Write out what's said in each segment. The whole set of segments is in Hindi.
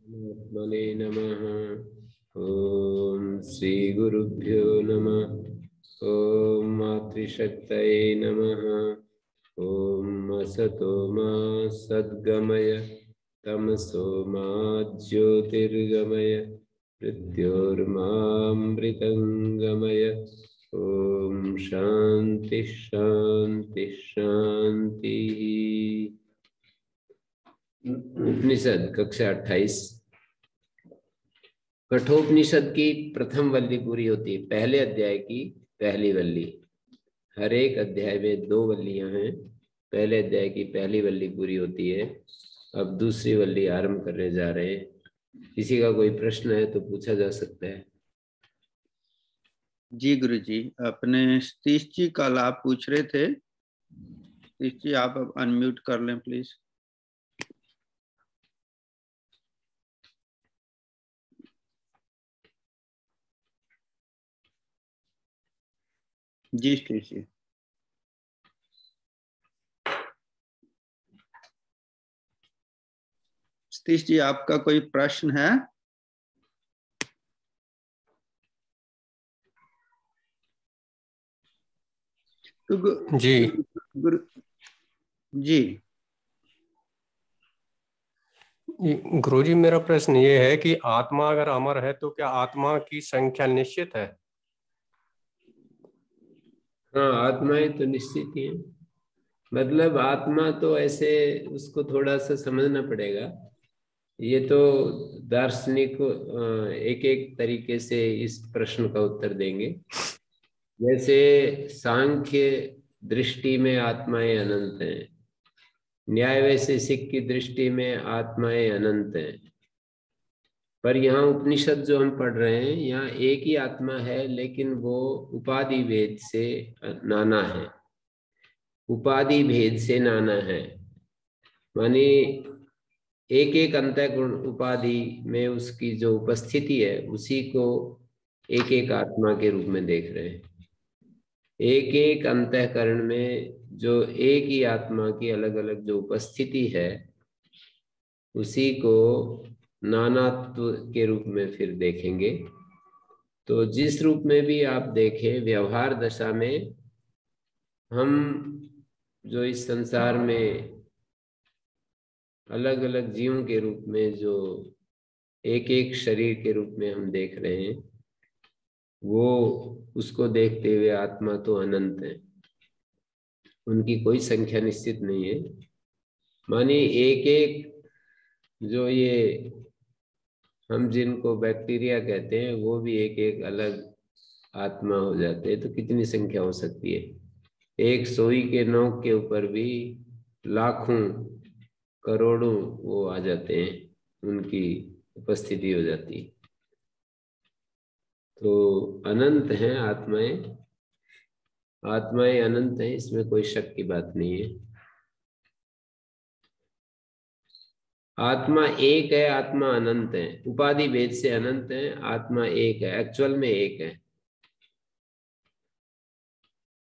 परमात्मने नमः। ओम श्री गुरुभ्यो नमः। ओम मातृशक्तये नमः। ओम असतो मा सद्गमय तमसो मा ज्योतिर्गमय मृत्योर्मामृतंगमय। ओम शांति शांति शांति। उपनिषद कक्षा 28। कठोपनिषद की प्रथम वल्ली पूरी होती है, पहले अध्याय की पहली वल्ली। हर एक अध्याय में 2 वल्लियां हैं। पहले अध्याय की पहली वल्ली पूरी होती है। अब दूसरी वल्ली आरंभ करने जा रहे हैं। किसी का कोई प्रश्न है तो पूछा जा सकता है। जी गुरु जी, अपने सतीश जी का लाभ पूछ रहे थे। सतीश जी आप अब अनम्यूट कर लें प्लीज। जी सतीश जी। सतीश जी आपका कोई प्रश्न है? तो जी गुरु जी गुरुजी, मेरा प्रश्न ये है कि आत्मा अगर अमर है तो क्या आत्मा की संख्या निश्चित है? हाँ, आत्माएं तो निश्चित ही है। मतलब आत्मा तो ऐसे उसको थोड़ा सा समझना पड़ेगा। ये तो दार्शनिक एक एक तरीके से इस प्रश्न का उत्तर देंगे। जैसे सांख्य दृष्टि में आत्माएं अनंत हैं, न्याय वैशेषिक की दृष्टि में आत्माएं अनंत हैं। पर यहाँ उपनिषद जो हम पढ़ रहे हैं, यहाँ एक ही आत्मा है, लेकिन वो उपाधि भेद से नाना है। उपाधि भेद से नाना है माने एक एक अंतःकरण उपाधि में उसकी जो उपस्थिति है, उसी को एक एक आत्मा के रूप में देख रहे हैं। एक एक अंतःकरण में जो एक ही आत्मा की अलग अलग जो उपस्थिति है, उसी को नानात्व के रूप में फिर देखेंगे। तो जिस रूप में भी आप देखें, व्यवहार दशा में हम जो इस संसार में अलग अलग जीवों के रूप में जो एक एक शरीर के रूप में हम देख रहे हैं, वो उसको देखते हुए आत्मा तो अनंत है, उनकी कोई संख्या निश्चित नहीं है। माने एक एक जो ये हम जिनको बैक्टीरिया कहते हैं, वो भी एक एक अलग आत्मा हो जाते हैं। तो कितनी संख्या हो सकती है? एक सोई के नोक के ऊपर भी लाखों करोड़ों वो आ जाते हैं, उनकी उपस्थिति हो जाती है। तो अनंत हैं आत्माएं, आत्माएं अनंत हैं, इसमें कोई शक की बात नहीं है। आत्मा एक है, आत्मा अनंत है। उपाधि भेद से अनंत है, आत्मा एक है, एक्चुअल में एक है।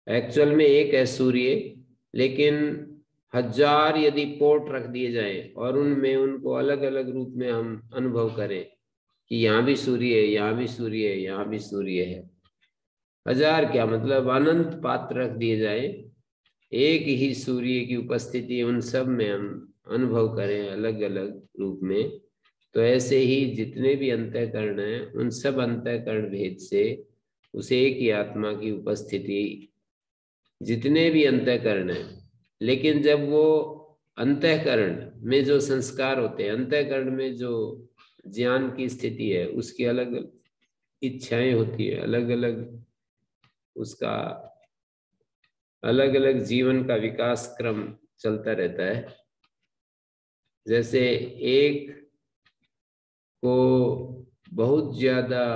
एक्चुअल में एक है सूर्य, लेकिन 1000 यदि पोर्ट रख दिए जाए और उनमें उनको अलग अलग रूप में हम अनुभव करें कि यहाँ भी सूर्य है, यहाँ भी सूर्य है, यहाँ भी सूर्य है। 1000 क्या मतलब अनंत पात्र रख दिए जाए, एक ही सूर्य की उपस्थिति उन सब में हम अनुभव करें अलग अलग रूप में। तो ऐसे ही जितने भी अंतःकरण हैं, उन सब अंतःकरण भेद से उस एक ही आत्मा की उपस्थिति, जितने भी अंतःकरण हैं। लेकिन जब वो अंतःकरण में जो संस्कार होते हैं, अंतःकरण में जो ज्ञान की स्थिति है, उसकी अलग इच्छाएं होती है, अलग अलग उसका अलग अलग जीवन का विकास क्रम चलता रहता है। जैसे एक को बहुत ज्यादा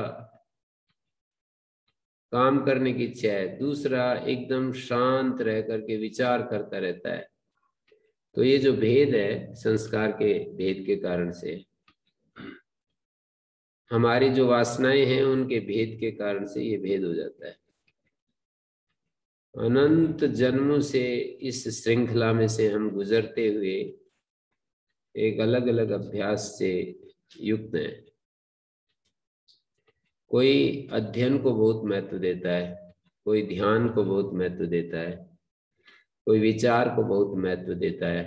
काम करने की इच्छा है, दूसरा एकदम शांत रह करके विचार करता रहता है। तो ये जो भेद है, संस्कार के भेद के कारण से, हमारी जो वासनाएं हैं उनके भेद के कारण से ये भेद हो जाता है। अनंत जन्मों से इस श्रृंखला में से हम गुजरते हुए एक अलग अलग अभ्यास से युक्त हैं। कोई अध्ययन को बहुत महत्व देता है, कोई ध्यान को बहुत महत्व देता है, कोई विचार को बहुत महत्व देता है,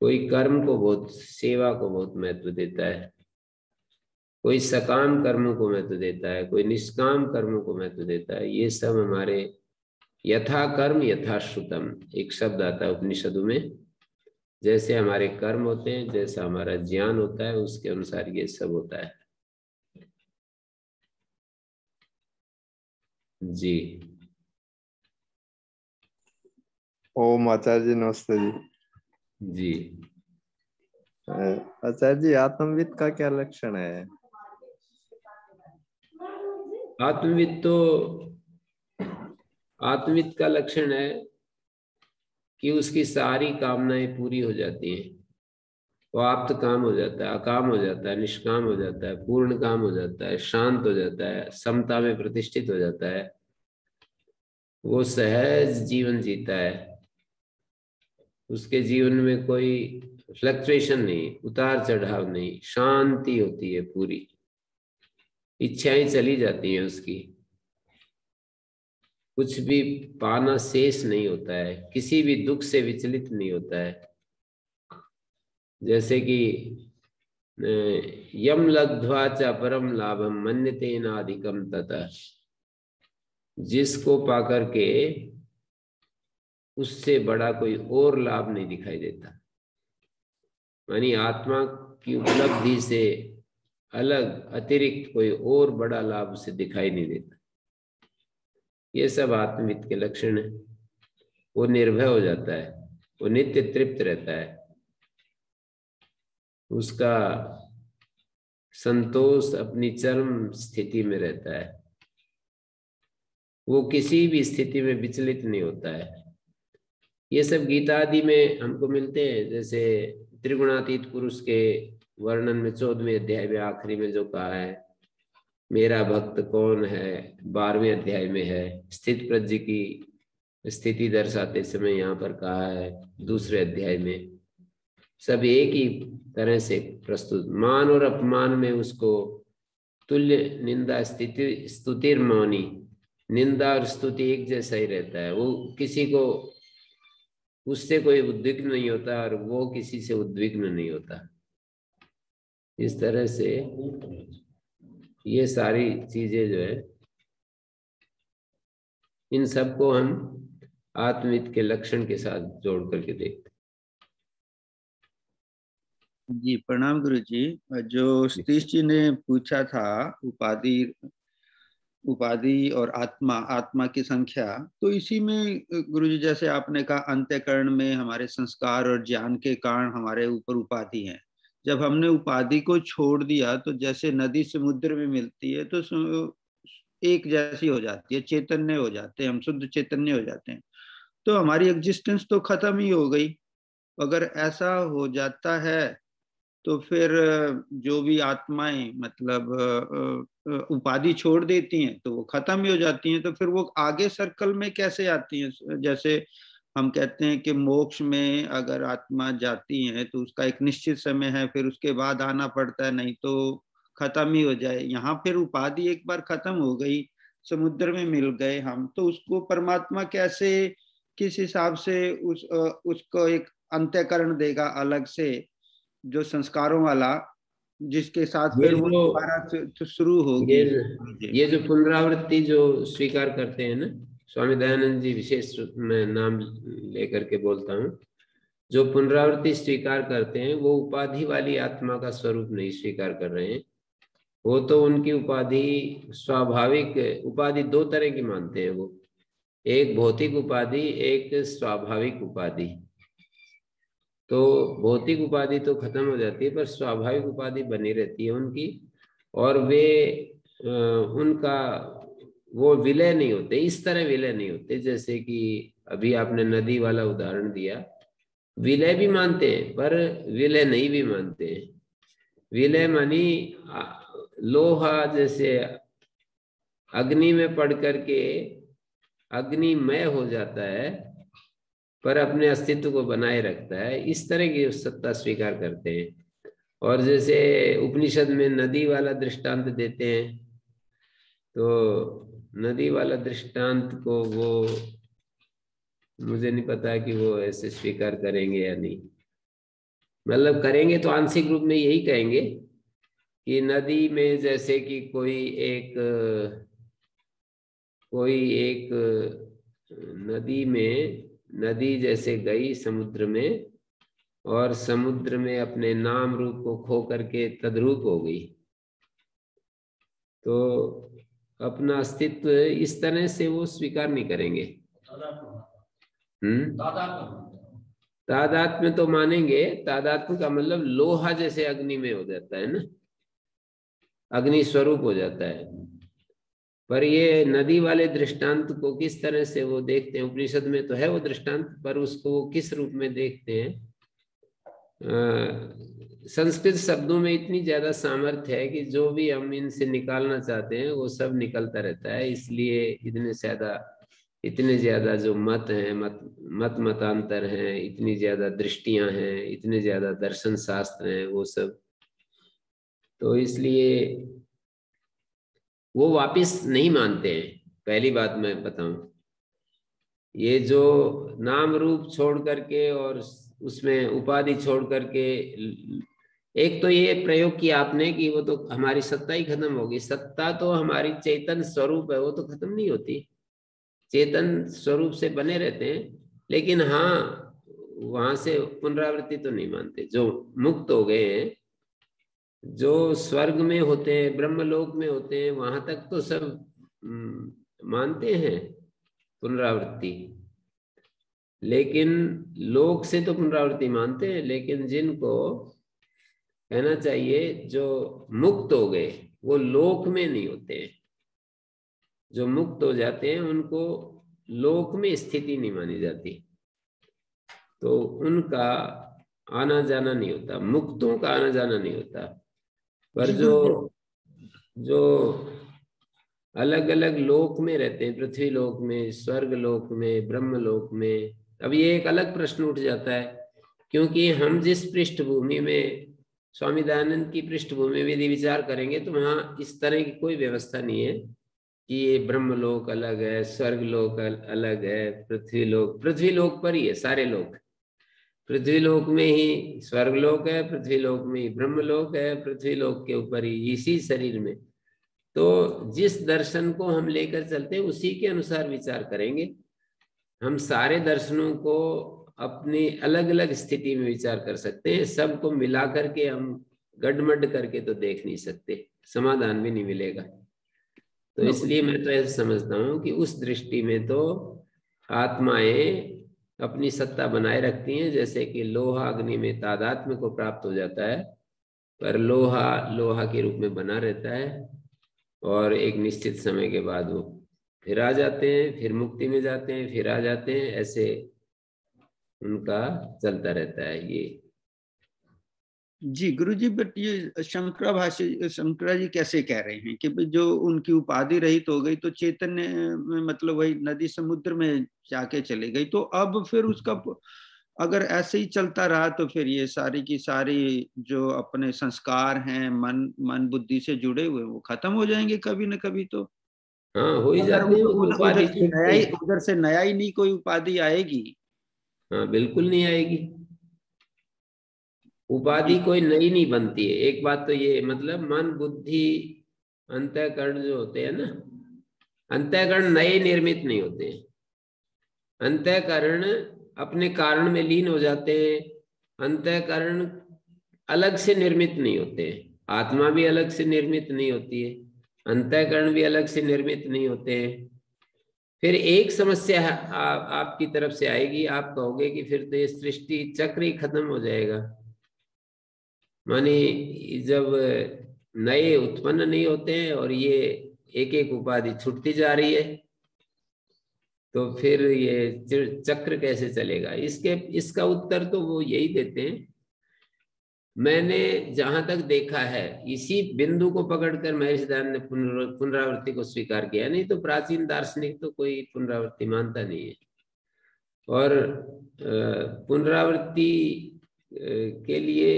कोई कर्म को बहुत, सेवा को बहुत महत्व देता है, कोई सकाम कर्मों को महत्व देता है, कोई निष्काम कर्मों को महत्व देता है। ये सब हमारे यथा कर्म यथा श्रुतम एक शब्द आता है उपनिषदों में। जैसे हमारे कर्म होते हैं, जैसा हमारा ज्ञान होता है, उसके अनुसार ये सब होता है। जी ओम आचार्य जी नमस्ते जी। जी आचार्य जी आत्मविद का क्या लक्षण है? आत्मविद का लक्षण है कि उसकी सारी कामनाएं पूरी हो जाती हैं। वो आप्त काम हो जाता है, अकाम हो जाता है, निष्काम हो जाता है, पूर्ण काम हो जाता है, शांत हो जाता है, समता में प्रतिष्ठित हो जाता है। वो सहज जीवन जीता है। उसके जीवन में कोई फ्लक्चुएशन नहीं, उतार चढ़ाव नहीं, शांति होती है पूरी। इच्छाएं चली जाती हैं उसकी, कुछ भी पाना शेष नहीं होता है, किसी भी दुख से विचलित नहीं होता है। जैसे कि यम लब्ध्वा च परम लाभम मन्यते नाधिकम ततः, जिसको पाकर के उससे बड़ा कोई और लाभ नहीं दिखाई देता। यानी आत्मा की उपलब्धि से अलग अतिरिक्त कोई और बड़ा लाभ उसे दिखाई नहीं देता। ये सब आत्मविद के लक्षण है। वो निर्भय हो जाता है, वो नित्य तृप्त रहता है, उसका संतोष अपनी चरम स्थिति में रहता है, वो किसी भी स्थिति में विचलित नहीं होता है। ये सब गीता आदि में हमको मिलते हैं। जैसे त्रिगुणातीत पुरुष के वर्णन में 14वें अध्याय में आखिरी में जो कहा है, मेरा भक्त कौन है, 12वें अध्याय में है। स्थित प्रज्ञ की स्थिति दर्शाते समय यहाँ पर कहा है 2 अध्याय में। सब एक ही तरह से प्रस्तुत, मान और अपमान में उसको तुल्य निंदा स्थिति स्तुतिर मौनी, निंदा और स्तुति एक जैसा ही रहता है। वो किसी को उससे कोई उद्विग्न नहीं होता और वो किसी से उद्विग्न नहीं होता। इस तरह से ये सारी चीजें जो है, इन सबको हम आत्मविद के लक्षण के साथ जोड़ करके देखते जी। प्रणाम गुरु जी। जो सतीश जी ने पूछा था उपाधि और आत्मा की संख्या, तो इसी में गुरु जी जैसे आपने कहा अंत्यकरण में हमारे संस्कार और ज्ञान के कारण हमारे ऊपर उपाधि है। जब हमने उपाधि को छोड़ दिया तो जैसे नदी समुद्र में मिलती है तो एक जैसी हो जाती है, चैतन्य हो जाते हैं, हम शुद्ध चैतन्य हो जाते हैं। तो हमारी एग्जिस्टेंस तो खत्म ही हो गई। अगर ऐसा हो जाता है तो फिर जो भी आत्माएं मतलब उपाधि छोड़ देती हैं तो वो खत्म ही हो जाती हैं। तो फिर वो आगे सर्कल में कैसे आती हैं? जैसे हम कहते हैं कि मोक्ष में अगर आत्मा जाती है तो उसका एक निश्चित समय है, फिर उसके बाद आना पड़ता है, नहीं तो खत्म ही हो जाए। यहाँ फिर उपाधि एक बार खत्म हो गई, समुद्र में मिल गए हम, तो उसको परमात्मा कैसे, किस हिसाब से उसको एक अंत्यकरण देगा अलग से, जो संस्कारों वाला, जिसके साथ फिर वो दोबारा शुरू होगी। ये जो पुनरावृत्ति जो स्वीकार करते हैं ना, स्वामी दयानंद जी विशेष मैं नाम लेकर के बोलता हूँ, जो पुनरावृत्ति स्वीकार करते हैं वो उपाधि वाली आत्मा का स्वरूप नहीं स्वीकार कर रहे हैं। वो तो उनकी उपाधि स्वाभाविक उपाधि 2 तरह की मानते हैं वो, एक भौतिक उपाधि, एक स्वाभाविक उपाधि। तो भौतिक उपाधि तो खत्म हो जाती है पर स्वाभाविक उपाधि बनी रहती है उनकी, और वे उनका वो विलय नहीं होते। इस तरह विलय नहीं होते जैसे कि अभी आपने नदी वाला उदाहरण दिया। विलय भी मानते हैं पर विलय नहीं भी मानते हैं। विलय मानी लोहा जैसे अग्नि में पड़ करके अग्निमय हो जाता है पर अपने अस्तित्व को बनाए रखता है, इस तरह की सत्ता स्वीकार करते हैं। और जैसे उपनिषद में नदी वाला दृष्टांत देते हैं, तो नदी वाला दृष्टांत को वो मुझे नहीं पता कि वो ऐसे स्वीकार करेंगे या नहीं। मतलब करेंगे तो आंशिक रूप में यही कहेंगे कि नदी में जैसे कि कोई एक नदी में, नदी जैसे गई समुद्र में और समुद्र में अपने नाम रूप को खो करके तद्रूप हो गई, तो अपना अस्तित्व इस तरह से वो स्वीकार नहीं करेंगे। तादात्म्य तो मानेंगे। तादात्म्य का मतलब लोहा जैसे अग्नि में हो जाता है ना, अग्नि स्वरूप हो जाता है। पर ये नदी वाले दृष्टांत को किस तरह से वो देखते हैं, उपनिषद में तो है वो दृष्टांत, पर उसको वो किस रूप में देखते हैं। संस्कृत शब्दों में इतनी ज्यादा सामर्थ्य है कि जो भी हम इनसे निकालना चाहते हैं वो सब निकलता रहता है। इसलिए इतने ज्यादा जो मत हैं, मतांतर हैं, इतनी ज्यादा दृष्टियां हैं, इतने ज्यादा दर्शन शास्त्र हैं, वो सब तो इसलिए वो वापिस नहीं मानते हैं। पहली बात मैं बताऊं, ये जो नाम रूप छोड़ करके और उसमें उपाधि छोड़ करके, एक तो ये प्रयोग किया आपने कि वो तो हमारी सत्ता ही खत्म होगी। सत्ता तो हमारी चेतन स्वरूप है, वो तो खत्म नहीं होती, चेतन स्वरूप से बने रहते हैं। लेकिन हाँ, वहां से पुनरावृत्ति तो नहीं मानते। जो मुक्त हो गए हैं, जो स्वर्ग में होते हैं, ब्रह्मलोक में होते हैं, वहां तक तो सब मानते हैं पुनरावृत्ति। लेकिन लोक से तो पुनरावृत्ति मानते हैं, लेकिन जिनको कहना चाहिए जो मुक्त हो गए वो लोक में नहीं होते हैं। जो मुक्त हो जाते हैं उनको लोक में स्थिति नहीं मानी जाती, तो उनका आना जाना नहीं होता, मुक्तों का आना जाना नहीं होता। पर जो अलग अलग लोक में रहते हैं, पृथ्वी लोक में, स्वर्ग लोक में, ब्रह्म लोक में, अब ये एक अलग प्रश्न उठ जाता है। क्योंकि हम जिस पृष्ठभूमि में, स्वामी दयानंद की पृष्ठभूमि में यदि विचार करेंगे तो वहाँ इस तरह की कोई व्यवस्था नहीं है कि ये ब्रह्मलोक अलग है, स्वर्ग लोक अलग है, पृथ्वी लोक पर ही है सारे लोक। पृथ्वी लोक में ही स्वर्ग लोक है, पृथ्वी लोक में ही ब्रह्मलोक है, पृथ्वी लोक के ऊपर ही इसी शरीर में। तो जिस दर्शन को हम लेकर चलते हैं उसी के अनुसार विचार करेंगे। हम सारे दर्शनों को अपनी अलग अलग स्थिति में विचार कर सकते हैं, सबको मिला करके हम गडमड करके तो देख नहीं सकते, समाधान भी नहीं मिलेगा। तो इसलिए मैं तो ऐसा समझता हूँ कि उस दृष्टि में तो आत्माएं अपनी सत्ता बनाए रखती हैं। जैसे कि लोहा अग्नि में तादात्म्य को प्राप्त हो जाता है, पर लोहा के रूप में बना रहता है, और एक निश्चित समय के बाद वो फिर आ जाते हैं, फिर मुक्ति में जाते हैं, फिर आ जाते हैं, ऐसे उनका चलता रहता है ये। जी गुरुजी, बट ये शंकरा जी कैसे कह रहे हैं कि जो उनकी उपाधि रहित हो गई तो चैतन्य में, मतलब वही नदी समुद्र में जाके चली गई, तो अब फिर उसका अगर ऐसे ही चलता रहा तो फिर ये सारी की सारी जो अपने संस्कार हैं मन बुद्धि से जुड़े हुए वो खत्म हो जाएंगे कभी न कभी। तो हाँ, हो ही जाते हैं, उधर से नया ही नहीं कोई उपाधि आएगी। हाँ, बिल्कुल नहीं आएगी उपाधि, कोई नई नहीं बनती है। एक बात तो ये, मतलब मन बुद्धि अंतःकरण जो होते हैं ना, अंतःकरण नए निर्मित नहीं होते हैं। अंतःकरण अपने कारण में लीन हो जाते हैं। अंतःकरण अलग से निर्मित नहीं होते हैं। आत्मा भी अलग से निर्मित नहीं होती है, अंतःकरण भी अलग से निर्मित नहीं होते हैं। फिर एक समस्या आपकी तरफ से आएगी, आप कहोगे कि फिर तो ये सृष्टि चक्र ही खत्म हो जाएगा। माने जब नए उत्पन्न नहीं होते हैं और ये एक एक उपाधि छूटती जा रही है, तो फिर ये चक्र कैसे चलेगा? इसका उत्तर तो वो यही देते हैं। मैंने जहां तक देखा है, इसी बिंदु को पकड़कर महर्षि दयानंद ने पुनरावृत्ति को स्वीकार किया, नहीं तो प्राचीन दार्शनिक तो कोई पुनरावृत्ति मानता नहीं है। और पुनरावृत्ति के लिए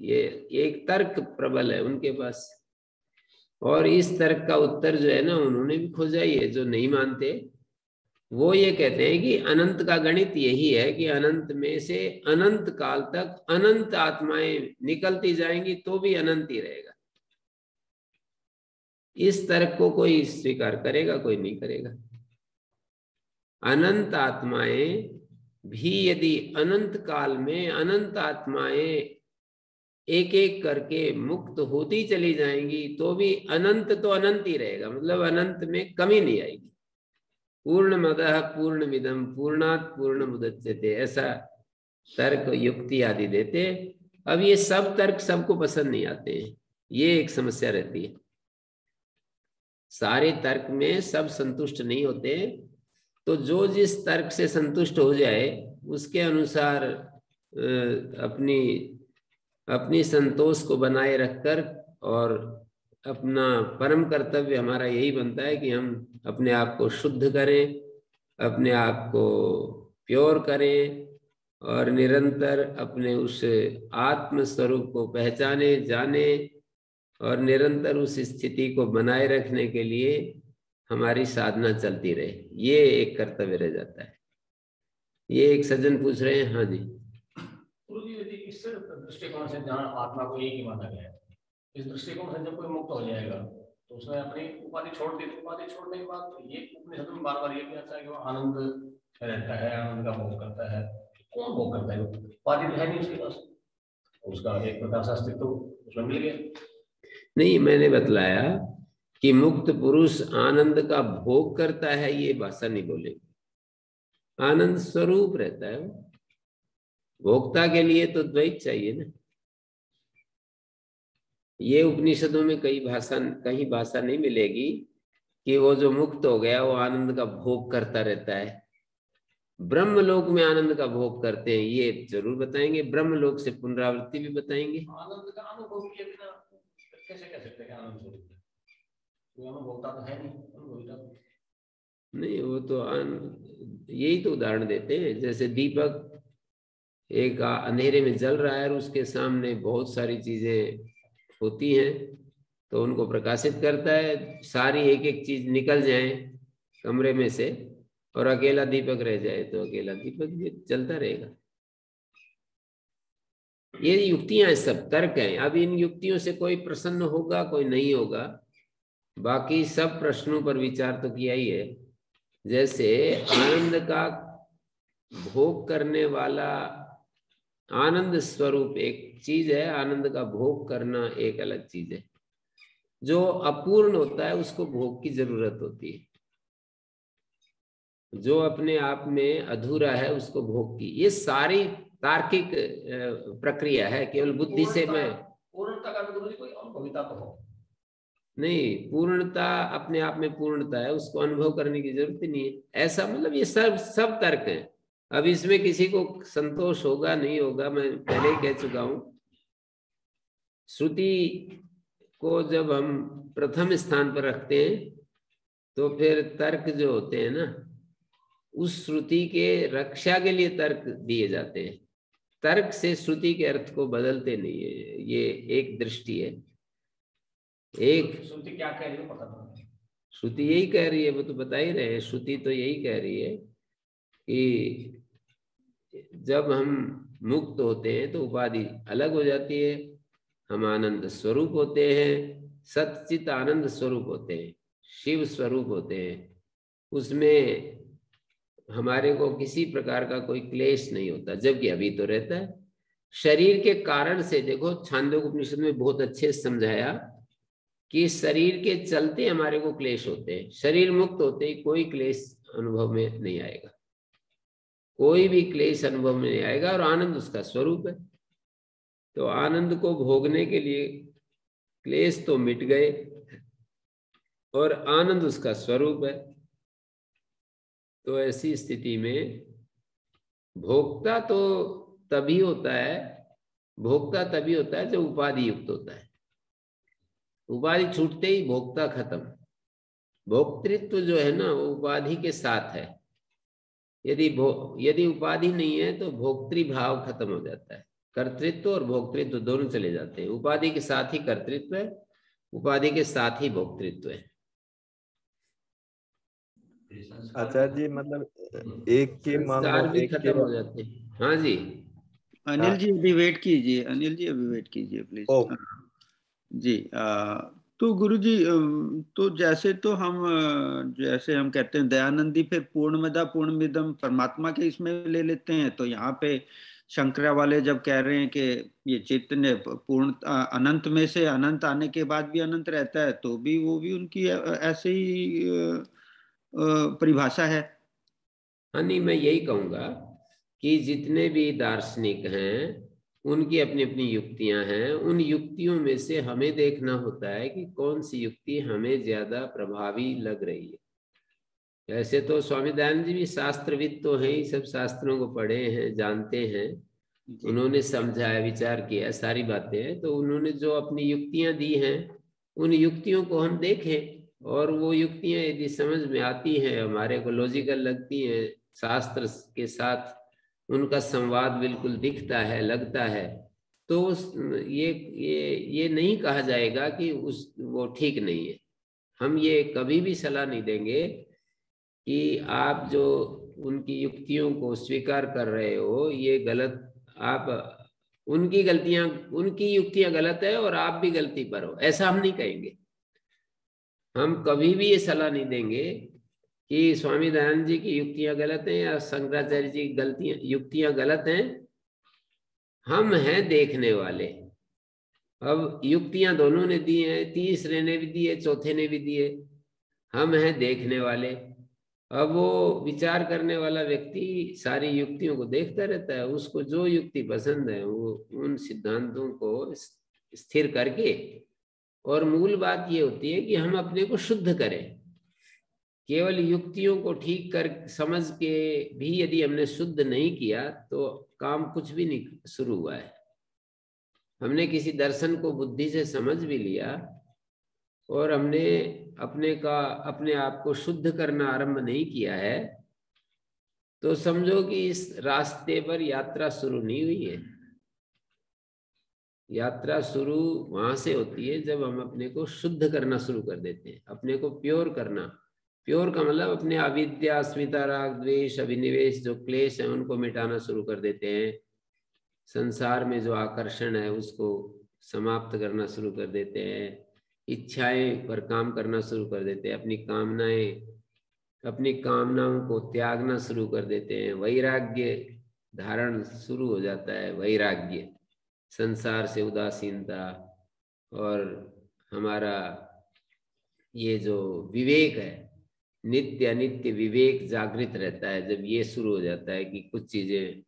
ये एक तर्क प्रबल है उनके पास, और इस तर्क का उत्तर जो है ना उन्होंने भी खोजा ही है। जो नहीं मानते वो ये कहते हैं कि अनंत का गणित यही है कि अनंत में से अनंत काल तक अनंत आत्माएं निकलती जाएंगी तो भी अनंत ही रहेगा। इस तर्क को कोई स्वीकार करेगा, कोई नहीं करेगा। अनंत आत्माएं भी यदि अनंत काल में अनंत आत्माएं एक एक करके मुक्त होती चली जाएंगी तो भी अनंत तो अनंत ही रहेगा, मतलब अनंत में कमी नहीं आएगी। पूर्णमदः पूर्णमिदं पूर्णात् पूर्णमुदच्यते, ऐसा तर्क युक्ति आदि देते। अब ये सब तर्क सबको पसंद नहीं आते हैं, ये एक समस्या रहती है। सारे तर्क में सब संतुष्ट नहीं होते, तो जो जिस तर्क से संतुष्ट हो जाए उसके अनुसार अपनी संतोष को बनाए रखकर, और अपना परम कर्तव्य हमारा यही बनता है कि हम अपने आप को शुद्ध करें, अपने आप को प्योर करें, और निरंतर अपने उस आत्म स्वरूप को पहचाने जाने, और निरंतर उस स्थिति को बनाए रखने के लिए हमारी साधना चलती रहे। ये एक कर्तव्य रह जाता है। ये एक सज्जन पूछ रहे हैं। हाँ जी, यदि इस दृष्टिकोण से जहाँ आत्मा को एक ही माना गया है, इस दृष्टिकोण से जब कोई मुक्त हो जाएगा तो उसने अपनी उपाधि छोड़ दी। उपाधि छोड़ने के बाद ये उपनिषद में बार बार ये भी आता है कि वो आनंद रहता है, आनंद का भोग करता है। कौन भोग करता है? उपाधि तो है नहीं उसके पास, उसका एक प्रकार से अस्तित्व उसमें मिल गया। नहीं, मैंने बतलाया कि मुक्त पुरुष आनंद का भोग करता है, ये भाषा नहीं बोलेगी। आनंद स्वरूप रहता है। भोक्ता के लिए तो द्वैत चाहिए ना। ये उपनिषदों में कहीं भाषा नहीं मिलेगी कि वो जो मुक्त हो गया वो आनंद का भोग करता रहता है। ब्रह्मलोक में आनंद का भोग करते हैं, ये जरूर बताएंगे। ब्रह्मलोक से पुनरावृत्ति भी बताएंगे। आनंद का अनुभव किए बिना कैसे कह सकते हैं आनंद स्वरूप? कोई अनुभवता तो है नहीं, वो तो यही तो उदाहरण देते हैं। जैसे दीपक एक अंधेरे में जल रहा है और उसके सामने बहुत सारी चीजें होती हैं, तो उनको प्रकाशित करता है। सारी एक एक चीज निकल जाए कमरे में से और अकेला दीपक रह जाए तो अकेला दीपक भी चलता रहेगा। ये युक्तियां सब तर्क हैं। अब इन युक्तियों से कोई प्रसन्न होगा, कोई नहीं होगा। बाकी सब प्रश्नों पर विचार तो किया ही है। जैसे आनंद का भोग करने वाला आनंद स्वरूप एक चीज है, आनंद का भोग करना एक अलग चीज है। जो अपूर्ण होता है उसको भोग की जरूरत होती है। जो अपने आप में अधूरा है उसको भोग की। ये सारी तार्किक प्रक्रिया है। केवल बुद्धि से मैं पूर्णता का कोई अनुभविता तो हो नहीं। पूर्णता अपने आप में पूर्णता है, उसको अनुभव करने की जरूरत ही नहीं है। ऐसा मतलब ये सब तर्क हैं। अब इसमें किसी को संतोष होगा नहीं होगा, मैं पहले ही कह चुका हूं। श्रुति को जब हम प्रथम स्थान पर रखते हैं तो फिर तर्क जो होते हैं ना, उस श्रुति के रक्षा के लिए तर्क दिए जाते हैं। तर्क से श्रुति के अर्थ को बदलते नहीं है। ये एक दृष्टि है। एक श्रुति क्या कह रही है पता नहीं। श्रुति यही कह रही है, वो तो बता ही रहे हैं। श्रुति तो यही कह रही है कि जब हम मुक्त होते हैं तो उपाधि अलग हो जाती है, हम आनंद स्वरूप होते हैं, सच्चित आनंद स्वरूप होते हैं, शिव स्वरूप होते हैं। उसमें हमारे को किसी प्रकार का कोई क्लेश नहीं होता, जबकि अभी तो रहता है। शरीर के कारण से देखो, छांदोग्य उपनिषद में बहुत अच्छे से समझाया कि शरीर के चलते हमारे को क्लेश होते हैं। शरीर मुक्त होते ही कोई क्लेश अनुभव में नहीं आएगा, कोई भी क्लेश अनुभव में नहीं आएगा, और आनंद उसका स्वरूप है। तो आनंद को भोगने के लिए क्लेश तो मिट गए और आनंद उसका स्वरूप है। तो ऐसी स्थिति में भोक्ता तो तभी होता है, भोक्ता तभी होता है जब उपाधि युक्त होता है। उपाधि छूटते ही भोक्ता खत्म। भोक्तृत्व जो है ना वो उपाधि के साथ है। यदि उपाधि नहीं है तो भोक्तृ भाव खत्म हो जाता है। कर्तृत्व और भोक्तृत्व दोनों चले जाते हैं। उपाधि के साथ ही कर्तृत्व है, उपाधि के साथ ही भोक्तृत्व है। आचार्य जी मतलब एक के मान लो संस्कार भी एक खत्म के हो जाते हैं। हाँ जी, अनिल जी अभी वेट कीजिए, अनिल जी अभी वेट कीजिए प्लीज। जी तो गुरु जी तो जैसे तो हम जैसे हम कहते हैं दयानंदी फिर पूर्णमदा पूर्णमिदम परमात्मा के इसमें ले लेते हैं, तो यहाँ पे शंकरा वाले जब कह रहे हैं कि ये चैतन्य पूर्ण अनंत में से अनंत आने के बाद भी अनंत रहता है, तो भी वो भी उनकी ऐसे ही परिभाषा है। हाँ नहीं, मैं यही कहूँगा कि जितने भी दार्शनिक हैं उनकी अपनी अपनी युक्तियां हैं। उन युक्तियों में से हमें देखना होता है कि कौन सी युक्ति हमें ज्यादा प्रभावी लग रही है। ऐसे तो स्वामी दयानंद जी भी शास्त्रविद तो हैं ही, सब शास्त्रों को पढ़े हैं, जानते हैं, उन्होंने समझा है, विचार किया है, सारी बातें हैं। तो उन्होंने जो अपनी युक्तियां दी हैं उन युक्तियों को हम देखें, और वो युक्तियां यदि समझ में आती हैं, हमारे को लॉजिकल लगती हैं, शास्त्र के साथ उनका संवाद बिल्कुल दिखता है, लगता है, तो ये नहीं कहा जाएगा कि वो ठीक नहीं है। हम ये कभी भी सलाह नहीं देंगे कि आप जो उनकी युक्तियों को स्वीकार कर रहे हो ये गलत, आप उनकी युक्तियां गलत है और आप भी गलती पर हो, ऐसा हम नहीं कहेंगे। हम कभी भी ये सलाह नहीं देंगे कि स्वामी दयानंद जी की युक्तियां गलत हैं या शंकराचार्य जी की युक्तियां गलत हैं। हम हैं देखने वाले। अब युक्तियां दोनों ने दी हैं, तीसरे ने भी दिए, चौथे ने भी दिए, हम हैं देखने वाले। अब वो विचार करने वाला व्यक्ति सारी युक्तियों को देखता रहता है, उसको जो युक्ति पसंद है वो उन सिद्धांतों को स्थिर करके, और मूल बात ये होती है कि हम अपने को शुद्ध करें। केवल युक्तियों को ठीक कर समझ के भी यदि हमने शुद्ध नहीं किया तो काम कुछ भी नहीं शुरू हुआ है। हमने किसी दर्शन को बुद्धि से समझ भी लिया और हमने अपने आप को शुद्ध करना आरंभ नहीं किया है, तो समझो कि इस रास्ते पर यात्रा शुरू नहीं हुई है। यात्रा शुरू वहां से होती है जब हम अपने को शुद्ध करना शुरू कर देते हैं, अपने को प्योर करना। प्योर का मतलब अपने अविद्या, अस्मिता, राग, द्वेष, अभिनिवेश जो क्लेश है उनको मिटाना शुरू कर देते हैं। संसार में जो आकर्षण है उसको समाप्त करना शुरू कर देते हैं। इच्छाएं पर काम करना शुरू कर देते हैं, अपनी कामनाओं को त्यागना शुरू कर देते हैं। वैराग्य धारण शुरू हो जाता है। वैराग्य, संसार से उदासीनता, और हमारा ये जो विवेक है, नित्य अनित्य विवेक जागृत रहता है। जब ये शुरू हो जाता है कि कुछ चीजें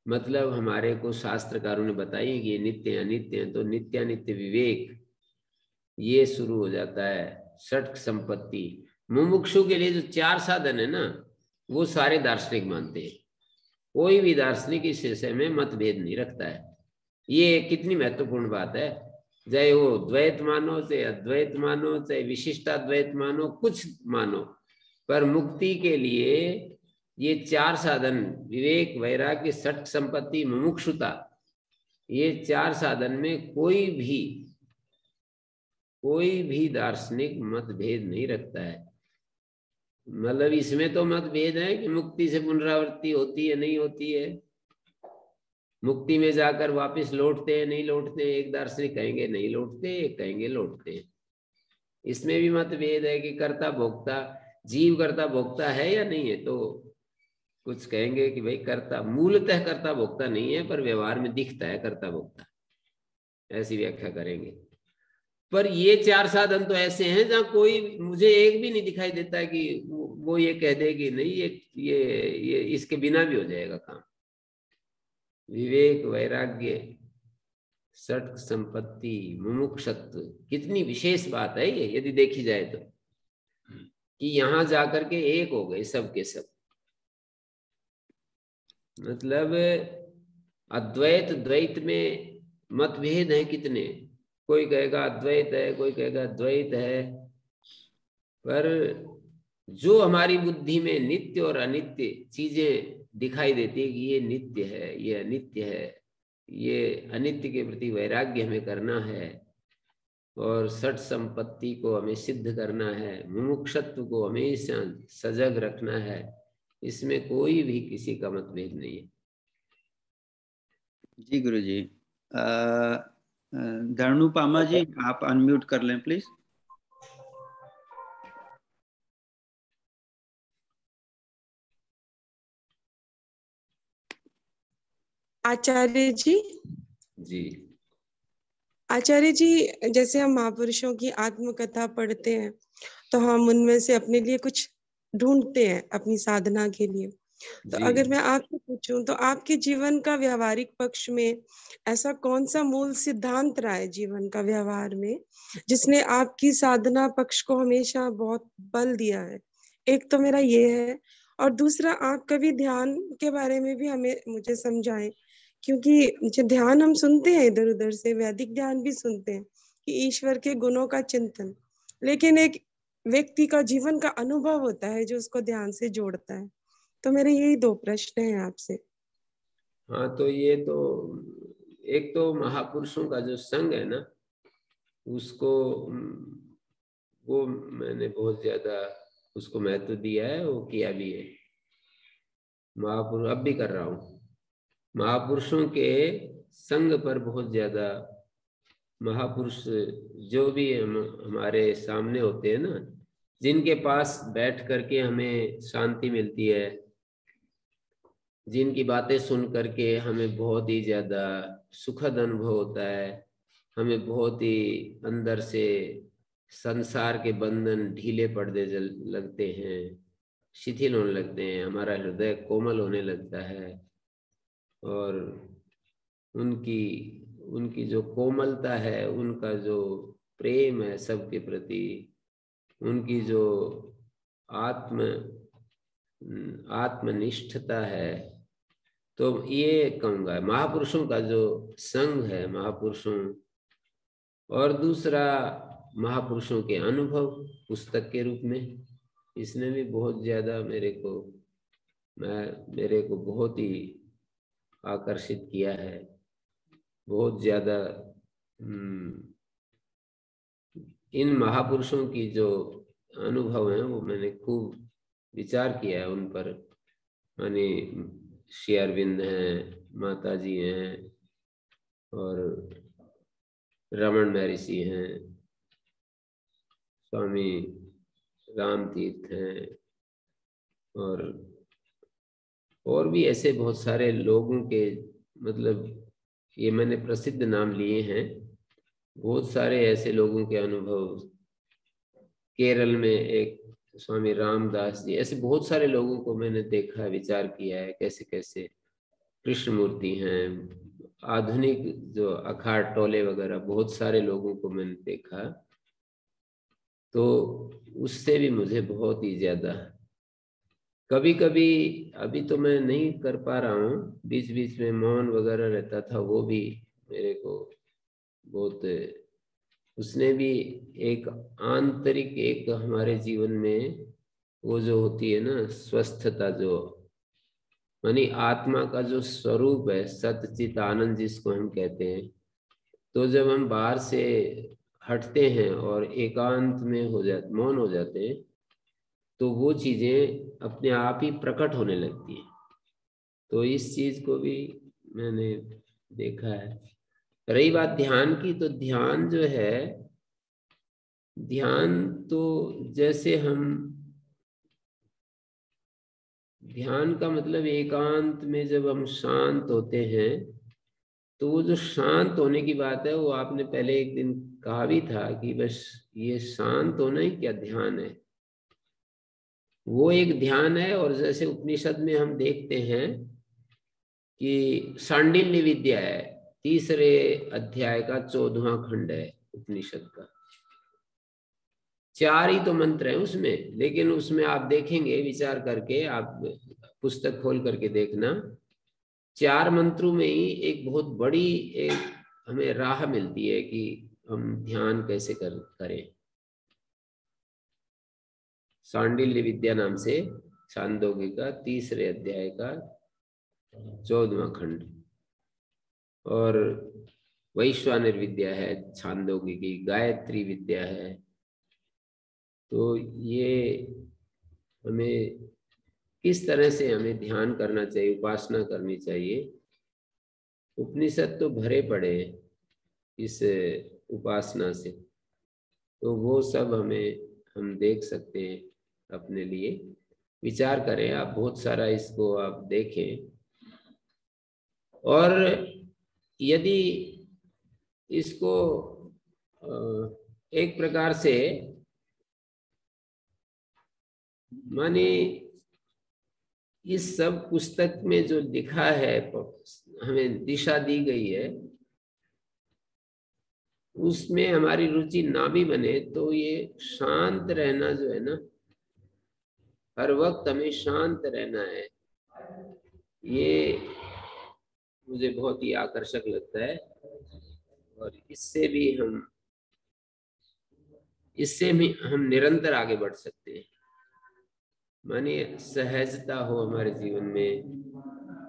मतलब हमारे को शास्त्रकारों ने बताई कि ये नित्य अनित्य है, तो नित्य अनित्य विवेक ये शुरू हो जाता है। षट् संपत्ति, मुमुक्षु के लिए जो 4 साधन है ना, वो सारे दार्शनिक मानते हैं। कोई भी दार्शनिक इस विषय में मतभेद नहीं रखता है। ये कितनी महत्वपूर्ण बात है। चाहे वो द्वैत मानो, चाहे अद्वैत मानो, चाहे विशिष्टाद्वैत मानो, कुछ मानो, पर मुक्ति के लिए ये 4 साधन, विवेक, वैराग्य, षट् संपत्ति, मुमुक्षुता, ये 4 साधन में कोई भी दार्शनिक मतभेद नहीं रखता है। मतलब इसमें तो मतभेद है कि मुक्ति से पुनरावृत्ति होती है नहीं होती है, मुक्ति में जाकर वापस लौटते हैं नहीं लौटते हैं। एक दार्शनिक कहेंगे नहीं लौटते, एक कहेंगे लौटते हैं। इसमें भी मतभेद है कि कर्ता भोक्ता, जीव कर्ता भोक्ता है या नहीं है। तो कुछ कहेंगे कि भाई कर्ता, मूलतः कर्ता भोक्ता नहीं है, पर व्यवहार में दिखता है कर्ता भोक्ता, ऐसी व्याख्या करेंगे। पर ये 4 साधन तो ऐसे हैं जहां कोई, मुझे एक भी नहीं दिखाई देता कि वो ये कह दे कि नहीं ये इसके बिना भी हो जाएगा काम। विवेक, वैराग्य, षट् संपत्ति, मुमुक्षत्व, कितनी विशेष बात है ये यदि देखी जाए तो, कि यहां जाकर के एक हो गए सब के सब। मतलब अद्वैत द्वैत में मतभेद है कितने, कोई कहेगा अद्वैत है, कोई कहेगा द्वैत है, पर जो हमारी बुद्धि में नित्य और अनित्य चीजें दिखाई देती है कि ये नित्य है, ये अनित्य है, ये अनित्य के प्रति वैराग्य हमें करना है और सठ संपत्ति को हमें सिद्ध करना है, मुमुक्षत्व को हमेशा सजग रखना है, इसमें कोई भी किसी का मतभेद नहीं है। जी गुरु जी। धर्नुपामा जी, आप अनम्यूट कर लें प्लीज। आचार्य जी। जी आचार्य जी, जैसे हम महापुरुषों की आत्मकथा पढ़ते हैं तो हम उनमें से अपने लिए कुछ ढूंढते हैं अपनी साधना के लिए। तो अगर मैं आपसे पूछूं तो आपके जीवन का व्यवहारिक पक्ष में ऐसा कौन सा मूल सिद्धांत रहा है जीवन का व्यवहार में जिसने आपकी साधना पक्ष को हमेशा बहुत बल दिया है? एक तो मेरा ये है, और दूसरा आप कभी ध्यान के बारे में भी मुझे समझाएं, क्योंकि जो ध्यान हम सुनते हैं इधर उधर से, वैदिक ध्यान भी सुनते हैं कि ईश्वर के गुणों का चिंतन, लेकिन एक व्यक्ति का जीवन का अनुभव होता है जो उसको ध्यान से जोड़ता है। तो मेरे यही दो प्रश्न हैं आपसे। हाँ, तो ये तो एक तो महापुरुषों का जो संग है ना, उसको वो मैंने बहुत ज्यादा उसको महत्व दिया है, वो किया भी है। महापुरुष अब भी कर रहा हूँ। महापुरुषों के संग पर बहुत ज्यादा, महापुरुष जो भी हमारे सामने होते हैं ना, जिनके पास बैठ करके हमें शांति मिलती है, जिनकी बातें सुन करके हमें बहुत ही ज्यादा सुखद अनुभव होता है, हमें बहुत ही अंदर से संसार के बंधन ढीले पड़ने लगते हैं, शिथिल होने लगते हैं, हमारा हृदय कोमल होने लगता है। और उनकी जो कोमलता है, उनका जो प्रेम है सबके प्रति, उनकी जो आत्मनिष्ठता है, तो ये कहूँगा महापुरुषों का जो संग है महापुरुषों, और दूसरा महापुरुषों के अनुभव पुस्तक के रूप में, इसने भी बहुत ज्यादा मेरे को बहुत ही आकर्षित किया है। बहुत ज्यादा इन महापुरुषों की जो अनुभव हैं वो मैंने खूब विचार किया है उन पर। माने श्री अरविंद हैं, माता जी हैं, और रमन महर्षि हैं, स्वामी राम तीर्थ हैं, और भी ऐसे बहुत सारे लोगों के, मतलब ये मैंने प्रसिद्ध नाम लिए हैं। बहुत सारे ऐसे लोगों के अनुभव, केरल में एक स्वामी रामदास जी, ऐसे बहुत सारे लोगों को मैंने देखा, विचार किया है कैसे कैसे कृष्णमूर्ति हैं, आधुनिक जो अखाड़ टोले वगैरह, बहुत सारे लोगों को मैंने देखा। तो उससे भी मुझे बहुत ही ज्यादा, कभी कभी, अभी तो मैं नहीं कर पा रहा हूँ, बीच बीच में मौन वगैरह रहता था, वो भी मेरे को बहुत, उसने भी एक आंतरिक, एक हमारे जीवन में वो जो होती है ना स्वस्थता, जो मानी आत्मा का जो स्वरूप है, सतचित आनंद जिसको हम कहते हैं, तो जब हम बाहर से हटते हैं और एकांत में मौन हो जाते हैं, तो वो चीजें अपने आप ही प्रकट होने लगती हैं। तो इस चीज को भी मैंने देखा है। रही बात ध्यान की, तो ध्यान जो है, ध्यान तो जैसे हम, ध्यान का मतलब एकांत में जब हम शांत होते हैं, तो वो जो शांत होने की बात है, वो आपने पहले एक दिन कहा भी था कि बस ये शांत होना ही क्या ध्यान है, वो एक ध्यान है। और जैसे उपनिषद में हम देखते हैं कि सांडिल्य विद्या है, 3रे अध्याय का 14वां खंड है उपनिषद का। 4 ही तो मंत्र हैं उसमें, लेकिन उसमें आप देखेंगे, विचार करके आप पुस्तक खोल करके देखना, 4 मंत्रों में ही एक बहुत बड़ी एक हमें राह मिलती है कि हम ध्यान कैसे करें। सांडिल्य विद्या नाम से छांदोग्य का 3रे अध्याय का 14वां खंड। और वैश्वानर विद्या है, छांदोग्य गायत्री विद्या है। तो ये हमें किस तरह से हमें ध्यान करना चाहिए, उपासना करनी चाहिए, उपनिषद तो भरे पड़े हैं इस उपासना से। तो वो सब हम देख सकते हैं, अपने लिए विचार करें। आप बहुत सारा इसको आप देखें, और यदि इसको एक प्रकार से माने इस सब पुस्तक में जो लिखा है, हमें दिशा दी गई है, उसमें हमारी रुचि ना भी बने तो ये शांत रहना जो है ना, हर वक्त हमें शांत रहना है, ये मुझे बहुत ही आकर्षक लगता है। और इससे भी हम निरंतर आगे बढ़ सकते हैं। मानिए सहजता हो हमारे जीवन में,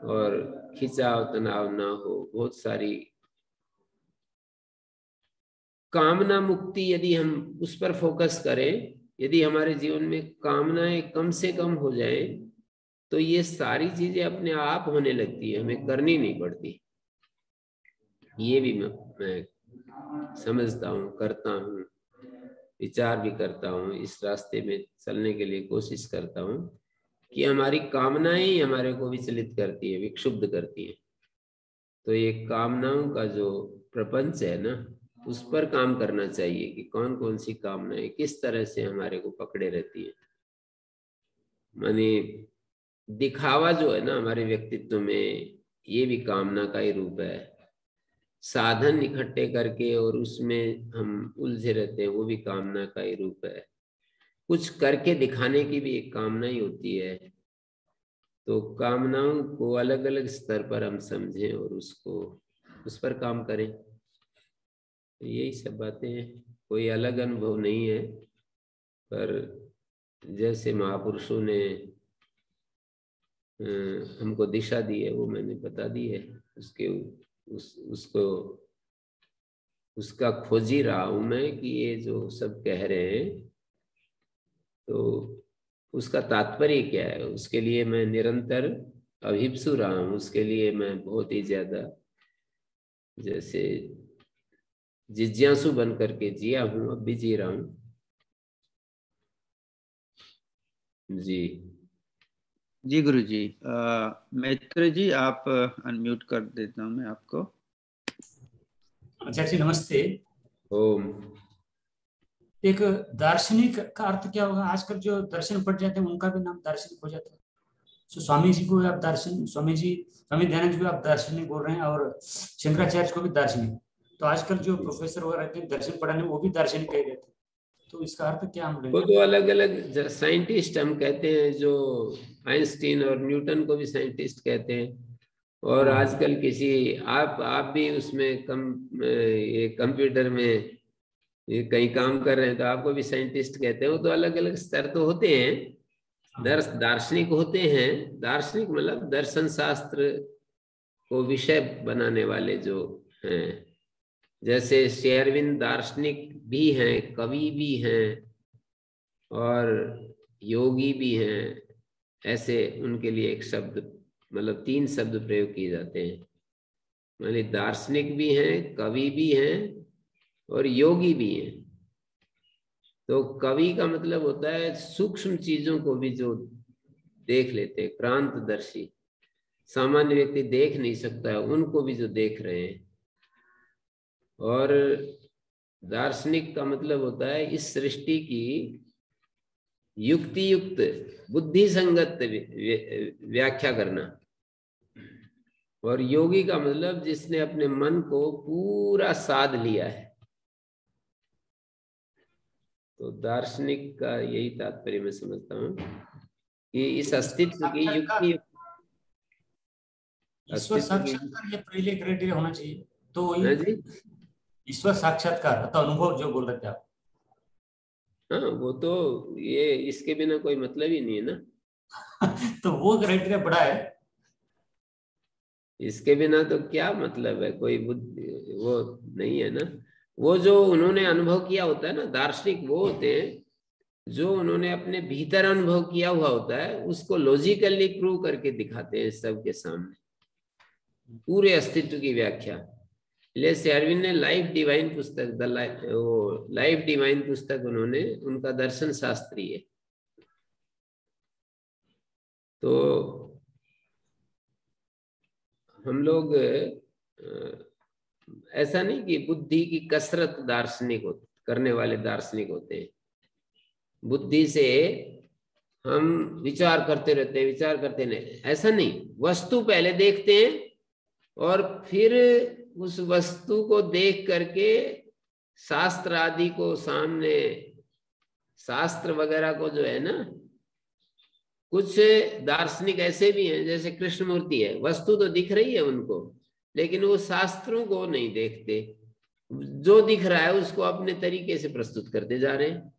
और खिंचाव तनाव ना हो, बहुत सारी कामना मुक्ति, यदि हम उस पर फोकस करें, यदि हमारे जीवन में कामनाएं कम से कम हो जाए, तो ये सारी चीजें अपने आप होने लगती है, हमें करनी नहीं पड़ती। ये भी मैं समझता हूँ, करता हूँ, विचार भी करता हूँ, इस रास्ते में चलने के लिए कोशिश करता हूँ कि हमारी कामनाएं ही हमारे को विचलित करती है, विक्षुब्ध करती है। तो ये कामनाओं का जो प्रपंच है ना, उस पर काम करना चाहिए कि कौन कौन सी कामनाएं किस तरह से हमारे को पकड़े रहती है। माने दिखावा जो है ना हमारे व्यक्तित्व में, ये भी कामना का ही रूप है। साधन इकट्ठे करके और उसमें हम उलझे रहते हैं, वो भी कामना का ही रूप है। कुछ करके दिखाने की भी एक कामना ही होती है। तो कामनाओं को अलग अलग स्तर पर हम समझें और उस पर काम करें। तो यही सब बातें हैं, कोई अलग अनुभव नहीं है, पर जैसे महापुरुषों ने हमको दिशा दी है, वो मैंने बता दी है। उसका खोज ही रहा हूं मैं कि ये जो सब कह रहे हैं, तो उसका तात्पर्य क्या है, उसके लिए मैं निरंतर अभिप्सु रहा हूं। उसके लिए मैं बहुत ही ज्यादा जैसे जिज्ञासु बन करके जिया हूं, अब भी जी रहा हूं जी। जी गुरु जी। मैत्र जी, आप अनम्यूट कर देता हूं मैं आपको। अच्छा जी, नमस्ते। ओम। एक दार्शनिक का अर्थ क्या होगा? आजकल जो दर्शन पढ़ जाते हैं उनका भी नाम दार्शनिक हो जाता है। तो स्वामी जी को आप स्वामी दयानंद जी को आप दार्शनिक बोल रहे हैं, और शंकराचार्य को भी दार्शनिक। तो आजकल जो प्रोफेसर वगैरह रहते हैं दर्शन पढ़ाने, वो भी दार्शनिक कह देते हैं। तो इसका अर्थ क्या हम वो तो अलग अलग साइंटिस्ट हम कहते हैं, जो आइंस्टीन और न्यूटन को भी साइंटिस्ट कहते हैं। और आजकल आप भी उसमें ये कंप्यूटर में ये कहीं काम कर रहे हैं, तो आपको भी साइंटिस्ट कहते हैं। वो तो अलग अलग स्तर तो होते हैं। दार्शनिक होते हैं। दार्शनिक मतलब दर्शन शास्त्र को विषय बनाने वाले जो हैं, जैसे श्री अरविंद दार्शनिक भी हैं, कवि भी हैं, और योगी भी हैं। ऐसे उनके लिए एक शब्द, मतलब 3 शब्द प्रयोग किए जाते हैं। माने दार्शनिक भी हैं, कवि भी हैं, और योगी भी हैं। तो कवि का मतलब होता है सूक्ष्म चीजों को भी जो देख लेते हैं, क्रांतदर्शी। सामान्य व्यक्ति देख नहीं सकता है, उनको भी जो देख रहे हैं। और दार्शनिक का मतलब होता है इस सृष्टि की युक्ति युक्त बुद्धि संगत व्याख्या करना। और योगी का मतलब जिसने अपने मन को पूरा साध लिया है। तो दार्शनिक का यही तात्पर्य मैं समझता हूँ कि इस अस्तित्व की युक्ति, ईश्वर साक्षात्कार ये पहले क्राइटेरिया होना चाहिए। तो ईश्वर साक्षात्कार तो अनुभव जो बोल रहे थे आप, हाँ वो तो ये इसके बिना कोई मतलब ही नहीं है ना। तो वो क्राइटेरिया बड़ा है। इसके बिना तो क्या मतलब है, कोई बुद्धि वो नहीं है ना। वो जो उन्होंने अनुभव किया होता है ना, दार्शनिक वो होते हैं जो उन्होंने अपने भीतर अनुभव किया हुआ होता है, उसको लॉजिकली प्रूव करके दिखाते हैं सबके सामने, पूरे अस्तित्व की व्याख्या। इसलिए श्री अरविंद ने लाइफ डिवाइन पुस्तक, लाइफ डिवाइन पुस्तक उन्होंने, उनका दर्शन शास्त्री है। तो हम लोग ऐसा नहीं कि बुद्धि की कसरत दार्शनिक करने वाले दार्शनिक होते हैं। बुद्धि से हम विचार करते रहते हैं, विचार करते नहीं, ऐसा नहीं। वस्तु पहले देखते हैं और फिर उस वस्तु को देख करके शास्त्र आदि को सामने, शास्त्र वगैरह को जो है ना, कुछ दार्शनिक ऐसे भी हैं जैसे कृष्णमूर्ति है, वस्तु तो दिख रही है उनको, लेकिन वो शास्त्रों को नहीं देखते, जो दिख रहा है उसको अपने तरीके से प्रस्तुत करते जा रहे हैं।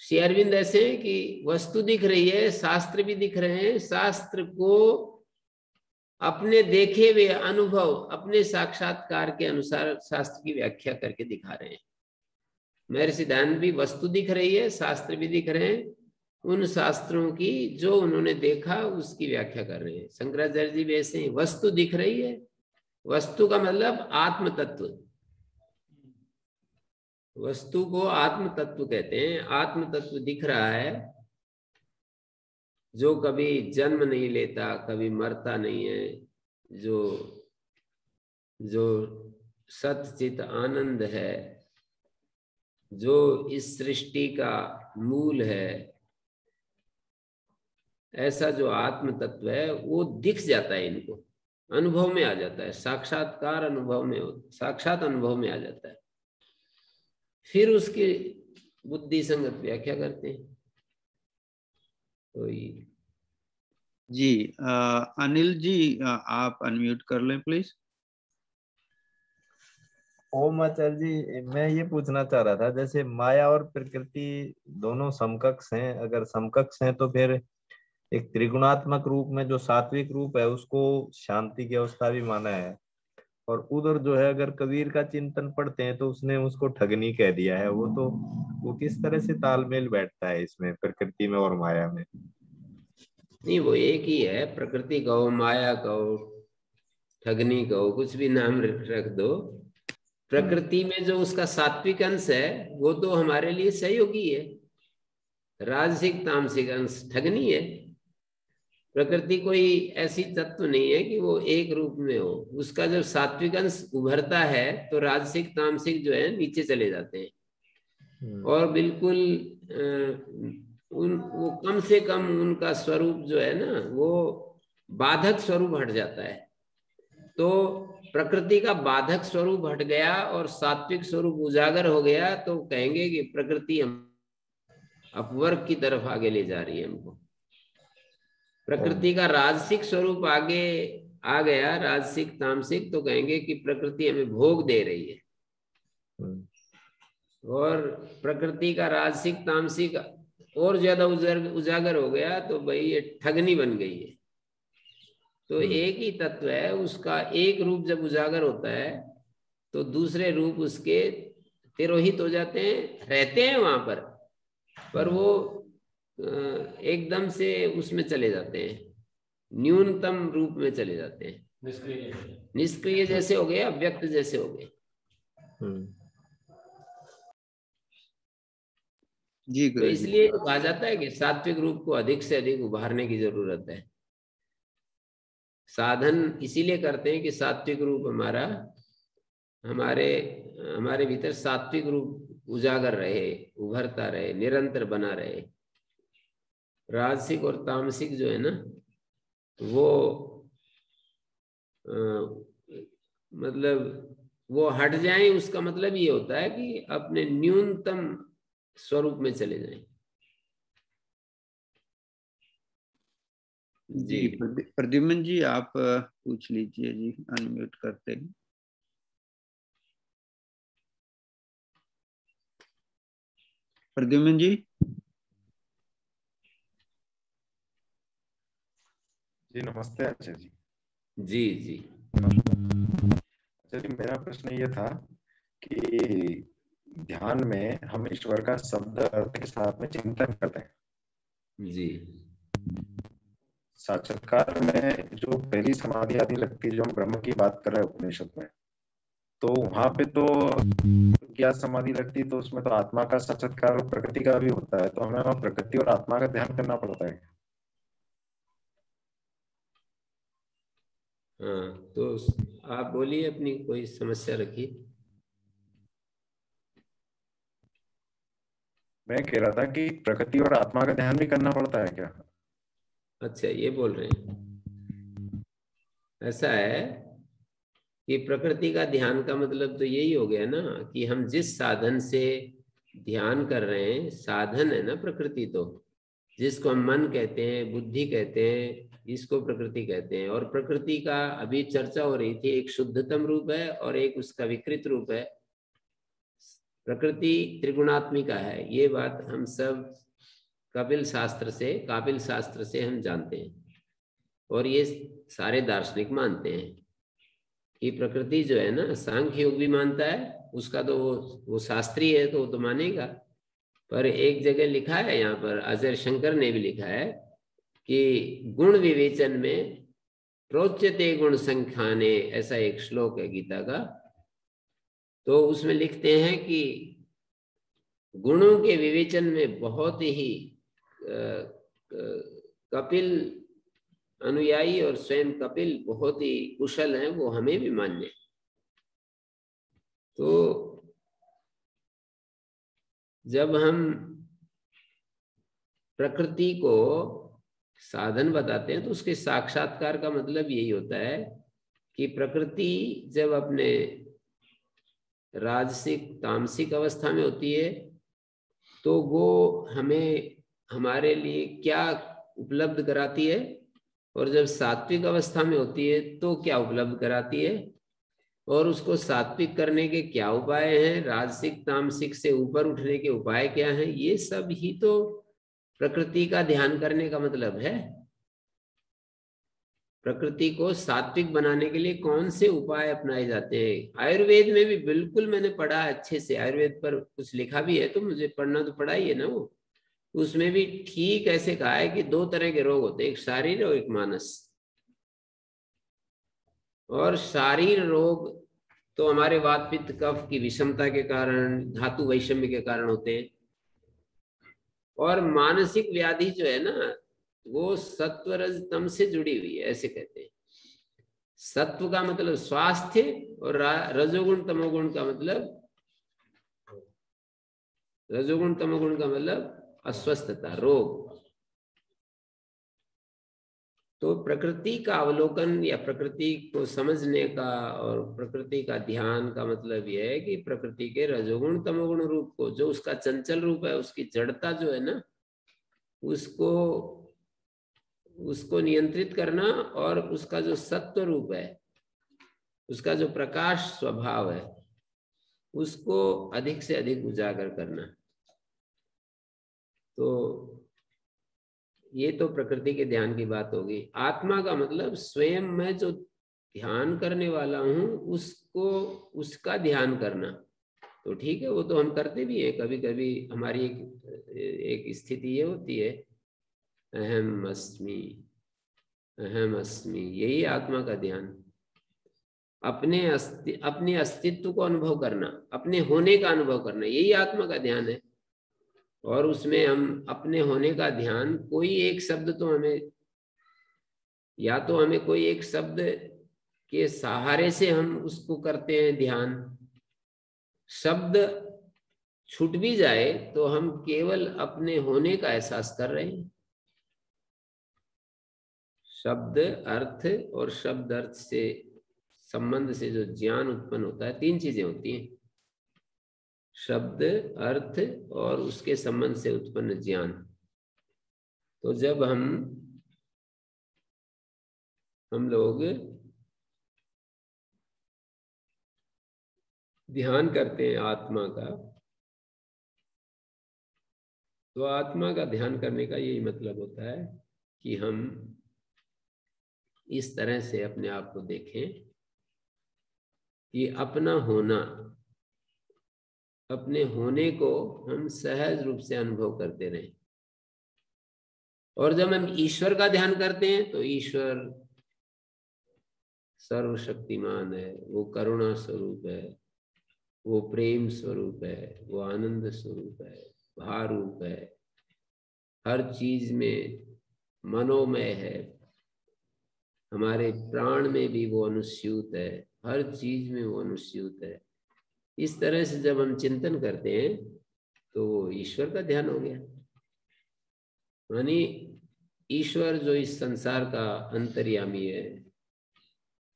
श्री अरविंद ऐसे हैं कि वस्तु दिख रही है, शास्त्र भी दिख रहे हैं, शास्त्र को अपने देखे हुए अनुभव, अपने साक्षात्कार के अनुसार शास्त्र की व्याख्या करके दिखा रहे हैं। महर्षि दयानंद भी वस्तु दिख रही है, शास्त्र भी दिख रहे हैं, उन शास्त्रों की जो उन्होंने देखा उसकी व्याख्या कर रहे हैं। शंकराचार्य जी भी ऐसे ही, वस्तु दिख रही है, वस्तु का मतलब आत्म तत्व, वस्तु को आत्म तत्व कहते हैं। आत्म तत्व दिख रहा है जो कभी जन्म नहीं लेता, कभी मरता नहीं है, जो सच्चित आनंद है, जो इस सृष्टि का मूल है, ऐसा जो आत्म तत्व है वो दिख जाता है, इनको अनुभव में आ जाता है, साक्षात्कार अनुभव में, साक्षात अनुभव में आ जाता है। फिर उसकी बुद्धि संगत व्याख्या करते हैं। तो जी अनिल जी, आप अनम्यूट कर लें प्लीज। ओम आचार्य जी, मैं ये पूछना चाह रहा था, जैसे माया और प्रकृति दोनों समकक्ष हैं, अगर समकक्ष हैं तो फिर एक त्रिगुणात्मक रूप में जो सात्विक रूप है उसको शांति की अवस्था भी माना है, और उधर जो है अगर कबीर का चिंतन पढ़ते हैं तो उसने उसको ठगनी कह दिया है। वो किस तरह से तालमेल बैठता है इसमें, प्रकृति में और माया में? नहीं, वो एक ही है। प्रकृति कहो, माया कहो, ठगनी कहो, कुछ भी नाम रख दो, प्रकृति में जो उसका सात्विक अंश है वो तो हमारे लिए सहयोगी है, राजसिक तामसिक अंश ठगनी है। प्रकृति कोई ऐसी तत्व नहीं है कि वो एक रूप में हो, उसका जब सात्विक अंश उभरता है तो राजसिक तामसिक जो है नीचे चले जाते हैं, और बिल्कुल वो कम से कम उनका स्वरूप जो है ना वो बाधक स्वरूप हट जाता है। तो प्रकृति का बाधक स्वरूप हट गया और सात्विक स्वरूप उजागर हो गया, तो कहेंगे कि प्रकृति हम अपवर्ग की तरफ आगे ले जा रही है हमको। प्रकृति का राजसिक स्वरूप आगे आ गया, राजसिक तामसिक, तो कहेंगे कि प्रकृति हमें भोग दे रही है। और प्रकृति का राजसिक तामसिक और ज्यादा उजागर हो गया तो भाई ये ठगनी बन गई है। तो एक ही तत्व है, उसका एक रूप जब उजागर होता है तो दूसरे रूप उसके तिरोहित हो जाते हैं, रहते हैं वहां पर वो एकदम से उसमें चले जाते हैं, न्यूनतम रूप में चले जाते हैं, निष्क्रिय जैसे हो गए, अव्यक्त जैसे हो गए। जी तो इसलिए कहा जाता है कि सात्विक रूप को अधिक से अधिक उभारने की जरूरत है। साधन इसीलिए करते हैं कि सात्विक रूप हमारे भीतर सात्विक रूप उजागर रहे, उभरता रहे, निरंतर बना रहे। राजसिक और तामसिक जो है ना वो मतलब वो हट जाएं, उसका मतलब ये होता है कि अपने न्यूनतम स्वरूप में चले जाएं। जी प्रद्युम्न जी, आप पूछ लीजिए जी, अनम्यूट करते हैं। प्रद्युम्न जी। जी नमस्ते आचार्य जी। जी जी। अच्छा जी, मेरा प्रश्न ये था कि ध्यान में हम ईश्वर का शब्द अर्थ के साथ में चिंतन करते हैं जी। साक्षात्कार में जो पहली समाधि आदि लगती है, जो हम ब्रह्म की बात कर रहे हैं उपनिषद में, तो वहां पे तो क्या समाधि लगती है, तो उसमें तो आत्मा का साक्षात्कार और प्रकृति का भी होता है, तो हमें वहां प्रकृति और आत्मा का ध्यान करना पड़ता है। हाँ, तो आप बोलिए, अपनी कोई समस्या रखिए। मैं कह रहा था कि प्रकृति और आत्मा का ध्यान भी करना पड़ता है क्या? अच्छा, ये बोल रहे हैं। ऐसा है कि प्रकृति का ध्यान का मतलब तो यही हो गया ना कि हम जिस साधन से ध्यान कर रहे हैं, साधन है ना प्रकृति, तो जिसको हम मन कहते हैं, बुद्धि कहते हैं, इसको प्रकृति कहते हैं। और प्रकृति का अभी चर्चा हो रही थी, एक शुद्धतम रूप है और एक उसका विकृत रूप है। प्रकृति त्रिगुणात्मिका है, ये बात हम सब कापिल शास्त्र से हम जानते हैं, और ये सारे दार्शनिक मानते हैं कि प्रकृति जो है ना, सांख्य योग भी मानता है, उसका तो वो शास्त्रीय है तो वो तो मानेगा। पर एक जगह लिखा है, यहाँ पर आचार्य शंकर ने भी लिखा है कि गुण विवेचन में प्रोच्यते गुण संख्याने, ऐसा एक श्लोक है गीता का। तो उसमें लिखते हैं कि गुणों के विवेचन में बहुत ही कपिल अनुयायी और स्वयं कपिल बहुत ही कुशल हैं, वो हमें भी मान्य। तो जब हम प्रकृति को साधन बताते हैं तो उसके साक्षात्कार का मतलब यही होता है कि प्रकृति जब अपने राजसिक तामसिक अवस्था में होती है तो वो हमें हमारे लिए क्या उपलब्ध कराती है, और जब सात्विक अवस्था में होती है तो क्या उपलब्ध कराती है, और उसको सात्विक करने के क्या उपाय हैं, राजसिक तामसिक से ऊपर उठने के उपाय क्या हैं, ये सब ही तो प्रकृति का ध्यान करने का मतलब है। प्रकृति को सात्विक बनाने के लिए कौन से उपाय अपनाए जाते हैं। आयुर्वेद में भी बिल्कुल मैंने पढ़ा अच्छे से, आयुर्वेद पर कुछ लिखा भी है, तो मुझे पढ़ना तो पड़ा ही है ना वो। उसमें भी ठीक ऐसे कहा है कि 2 तरह के रोग होते हैं, एक शारीर और एक मानस। और शारीर रोग तो हमारे वात पित्त कफ की विषमता के कारण, धातु वैषम्य के कारण होते हैं। और मानसिक व्याधि जो है ना, वो सत्व रज तम से जुड़ी हुई है, ऐसे कहते हैं। सत्व का मतलब स्वास्थ्य और रजोगुण तमोगुण का मतलब, रजोगुण तमोगुण का मतलब अस्वस्थता, रोग। तो प्रकृति का अवलोकन या प्रकृति को समझने का और प्रकृति का ध्यान का मतलब यह है कि प्रकृति के रजोगुण तमोगुण रूप को, जो उसका चंचल रूप है, उसकी जड़ता जो है ना, उसको नियंत्रित करना, और उसका जो सत्व रूप है, उसका जो प्रकाश स्वभाव है, उसको अधिक से अधिक उजागर करना। तो ये तो प्रकृति के ध्यान की बात होगी। आत्मा का मतलब स्वयं मैं जो ध्यान करने वाला हूं उसको, उसका ध्यान करना। तो ठीक है, वो तो हम करते भी हैं। कभी कभी हमारी एक स्थिति ये होती है, अहम अस्मि, अहम अस्मि, यही आत्मा का ध्यान। अपने अस्तित्व को अनुभव करना, अपने होने का अनुभव करना, यही आत्मा का ध्यान है। और उसमें हम अपने होने का ध्यान, कोई एक शब्द तो हमें, या तो हमें कोई एक शब्द के सहारे से हम उसको करते हैं ध्यान। शब्द छूट भी जाए तो हम केवल अपने होने का एहसास कर रहे हैं। शब्द अर्थ और शब्द अर्थ से संबंध से जो ज्ञान उत्पन्न होता है, 3 चीजें होती हैं, शब्द अर्थ और उसके संबंध से उत्पन्न ज्ञान। तो जब हम लोग ध्यान करते हैं आत्मा का, तो आत्मा का ध्यान करने का यही मतलब होता है कि हम इस तरह से अपने आप को देखें कि अपना होना, अपने होने को हम सहज रूप से अनुभव करते रहें। और जब हम ईश्वर का ध्यान करते हैं तो ईश्वर सर्वशक्तिमान है, वो करुणा स्वरूप है, वो प्रेम स्वरूप है, वो आनंद स्वरूप है, भारूप है, हर चीज में मनोमय है, हमारे प्राण में भी वो अनुस्यूत है, हर चीज में वो अनुस्यूत है। इस तरह से जब हम चिंतन करते हैं तो वो ईश्वर का ध्यान हो गया। यानी ईश्वर जो इस संसार का अंतर्यामी है,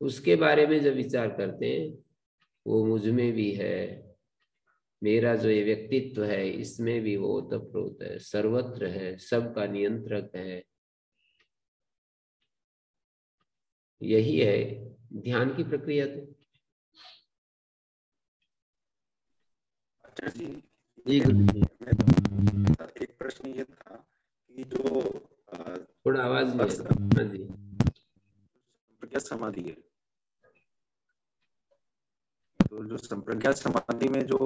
उसके बारे में जब विचार करते हैं, वो मुझ में भी है, मेरा जो ये व्यक्तित्व है इसमें भी वो ओतप्रोत है, सर्वत्र है, सबका नियंत्रक है। यही है ध्यान की प्रक्रिया। तो अच्छा जी, जी एक प्रश्न ये था कि जो थोड़ा आवाज में, हाँ जी, संप्रज्ञात समाधि है, तो जो संप्रज्ञात समाधि में जो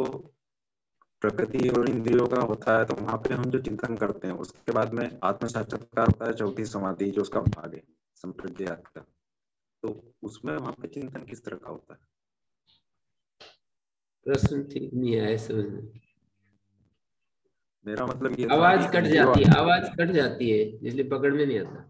प्रकृति और इंद्रियों का होता है, तो वहां पे हम जो चिंतन करते हैं उसके बाद में आत्म साक्षात्कार होता है, चौथी समाधि जो उसका भाग है संप्रज्ञात का, तो उसमें वहां पे चिंतन किस तरह का होता है? प्रश्न ठीक नहीं आया समझ में। मेरा मतलब ये आवाज कट जाती है, आवाज कट जाती है, इसलिए पकड़ में नहीं आता।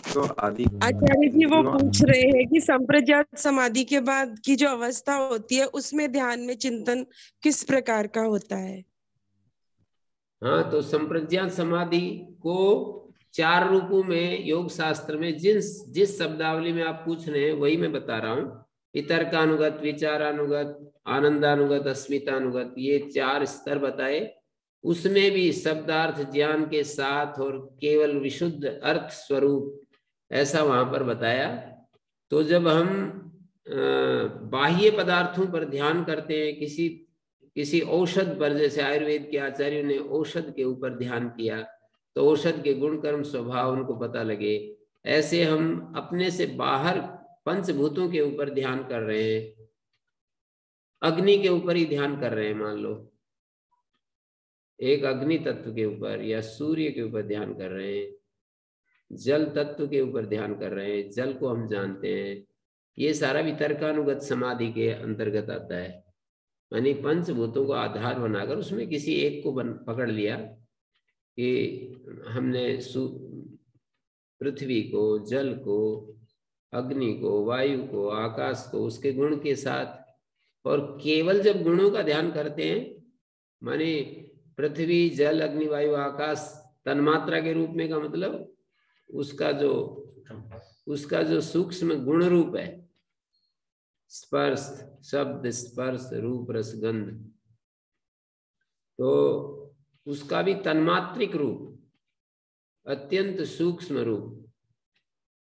तो आदि आचार्य जी वो पूछ रहे हैं कि संप्रज्ञात समाधि के बाद की जो अवस्था होती है उसमें ध्यान में चिंतन किस प्रकार का होता है? हाँ, तो संप्रज्ञात समाधि को 4 रूपों में योग शास्त्र में जिस शब्दावली में आप पूछ रहे हैं वही मैं बता रहा हूँ। वितर्कानुगत, विचारानुगत, आनंदानुगत, अस्मितानुगत, ये 4 स्तर बताए। उसमें भी शब्दार्थ ज्ञान के साथ और केवल विशुद्ध अर्थ स्वरूप ऐसा वहां पर बताया। तो जब हम बाह्य पदार्थों पर ध्यान करते हैं, किसी औषध पर, जैसे आयुर्वेद के आचार्यों ने औषध के ऊपर ध्यान किया तो औषध के गुण कर्म स्वभाव उनको पता लगे, ऐसे हम अपने से बाहर पंचभूतों के ऊपर ध्यान कर रहे हैं, अग्नि के ऊपर ही ध्यान कर रहे हैं, मान लो एक अग्नि तत्व के ऊपर या सूर्य के ऊपर ध्यान कर रहे हैं, जल तत्व के ऊपर ध्यान कर रहे हैं, जल को हम जानते हैं, ये सारा वितर्कानुगत समाधि के अंतर्गत आता है। यानी पंचभूतों को आधार बनाकर उसमें किसी एक को पकड़ लिया कि हमने पृथ्वी को, जल को, अग्नि को, वायु को, आकाश को उसके गुण के साथ, और केवल जब गुणों का ध्यान करते हैं, माने पृथ्वी, जल, अग्नि, वायु, आकाश तन्मात्रा के रूप में का मतलब उसका जो सूक्ष्म गुण रूप है, स्पर्श, शब्द, स्पर्श, रूप, रस, गंध, तो उसका भी तन्मात्रिक रूप, अत्यंत सूक्ष्म रूप,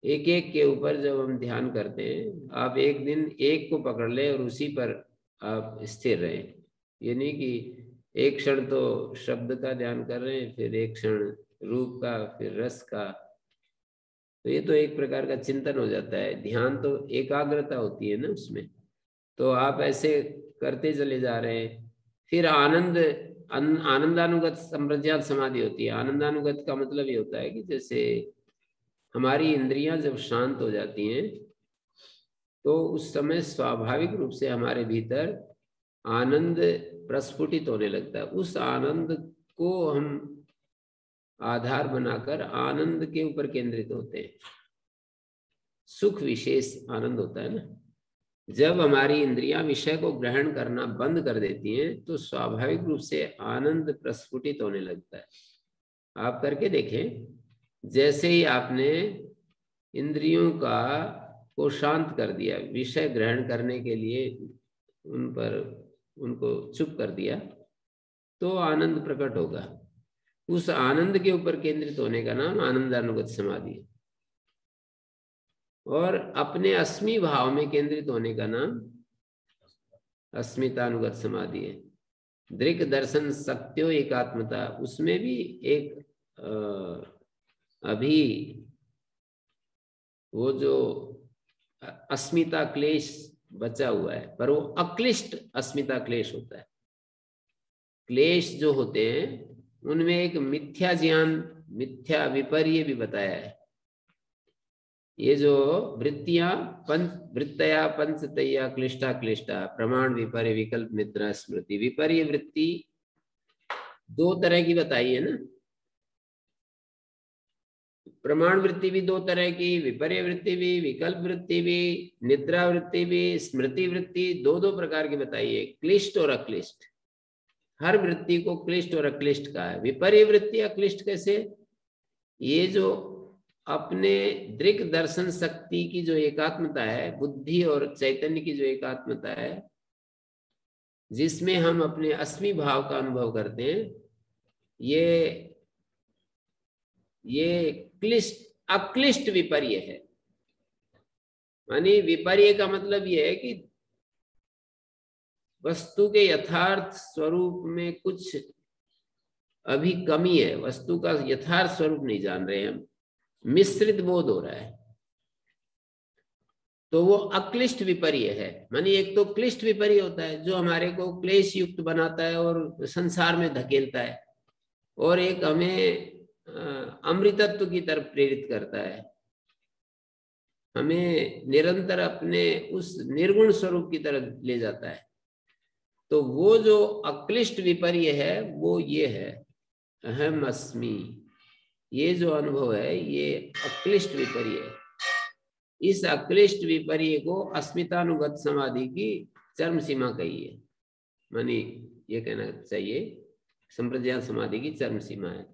एक एक के ऊपर जब हम ध्यान करते हैं, आप एक दिन एक को पकड़ ले और उसी पर आप स्थिर रहें। ये नहीं कि एक क्षण तो शब्द का ध्यान कर रहे हैं, फिर एक क्षण रूप का, फिर रस का, तो ये तो एक प्रकार का चिंतन हो जाता है। ध्यान तो एकाग्रता होती है ना उसमें, तो आप ऐसे करते चले जा रहे हैं। फिर आनंदानुगत संप्रज्ञात समाधि होती है। आनंदानुगत का मतलब ये होता है कि जैसे हमारी इंद्रियां जब शांत हो जाती हैं तो उस समय स्वाभाविक रूप से हमारे भीतर आनंद प्रस्फुटित होने लगता है। उस आनंद को हम आधार बनाकर आनंद के ऊपर केंद्रित होते हैं। सुख विशेष आनंद होता है ना। जब हमारी इंद्रियां विषय को ग्रहण करना बंद कर देती हैं तो स्वाभाविक रूप से आनंद प्रस्फुटित होने लगता है। आप करके देखें, जैसे ही आपने इंद्रियों को शांत कर दिया, विषय ग्रहण करने के लिए उनको चुप कर दिया, तो आनंद प्रकट होगा। उस आनंद के ऊपर केंद्रित होने का नाम आनंदानुगत समाधि है, और अपने अस्मि भाव में केंद्रित होने का नाम अस्मितानुगत समाधि है। दृक् दर्शन सत्यो एकात्मता, उसमें भी एक अभी वो जो अस्मिता क्लेश बचा हुआ है, पर वो अक्लिष्ट अस्मिता क्लेश होता है। क्लेश जो होते हैं उनमें एक मिथ्या ज्ञान, मिथ्या विपर्य भी बताया है। ये जो वृत्तियां वृत्तया पंचतया क्लिष्टा क्लिष्टा प्रमाण विपर्य विकल्प निद्रा स्मृति। विपर्य वृत्ति दो तरह की बताई है ना, प्रमाण वृत्ति भी दो तरह की, विपर्य वृत्ति भी, विकल्प वृत्ति भी, निद्रा वृत्ति भी, स्मृति वृत्ति दो दो प्रकार की बताई है, क्लिष्ट और अक्लिष्ट। हर वृत्ति को क्लिष्ट और अक्लिष्ट कहा है। विपर्य वृत्ति अक्लिष्ट कैसे? ये जो अपने दृक् दर्शन शक्ति की जो एकात्मता है, बुद्धि और चैतन्य की जो एकात्मता है, जिसमें हम अपने अस्मि भाव का अनुभव करते हैं, ये क्लिष्ट अक्लिष्ट विपर्य है। मानी विपर्य का मतलब ये है कि वस्तु के यथार्थ स्वरूप में कुछ अभी कमी है, वस्तु का यथार्थ स्वरूप नहीं जान रहे हम, मिश्रित बोध हो रहा है, तो वो अक्लिष्ट विपर्य है। मानी एक तो क्लिष्ट विपर्य होता है जो हमारे को क्लेश युक्त बनाता है और संसार में धकेलता है, और एक हमें अमृतत्व की तरफ प्रेरित करता है, हमें निरंतर अपने उस निर्गुण स्वरूप की तरफ ले जाता है। तो वो जो अक्लिष्ट विपर्य है वो ये है अहम अस्मि। ये जो अनुभव है ये अक्लिष्ट विपर्य है। इस अक्लिष्ट विपर्य को अस्मितानुगत समाधि की चरम सीमा कही है। मानी ये कहना चाहिए संप्रज्ञात समाधि की चरम सीमा है।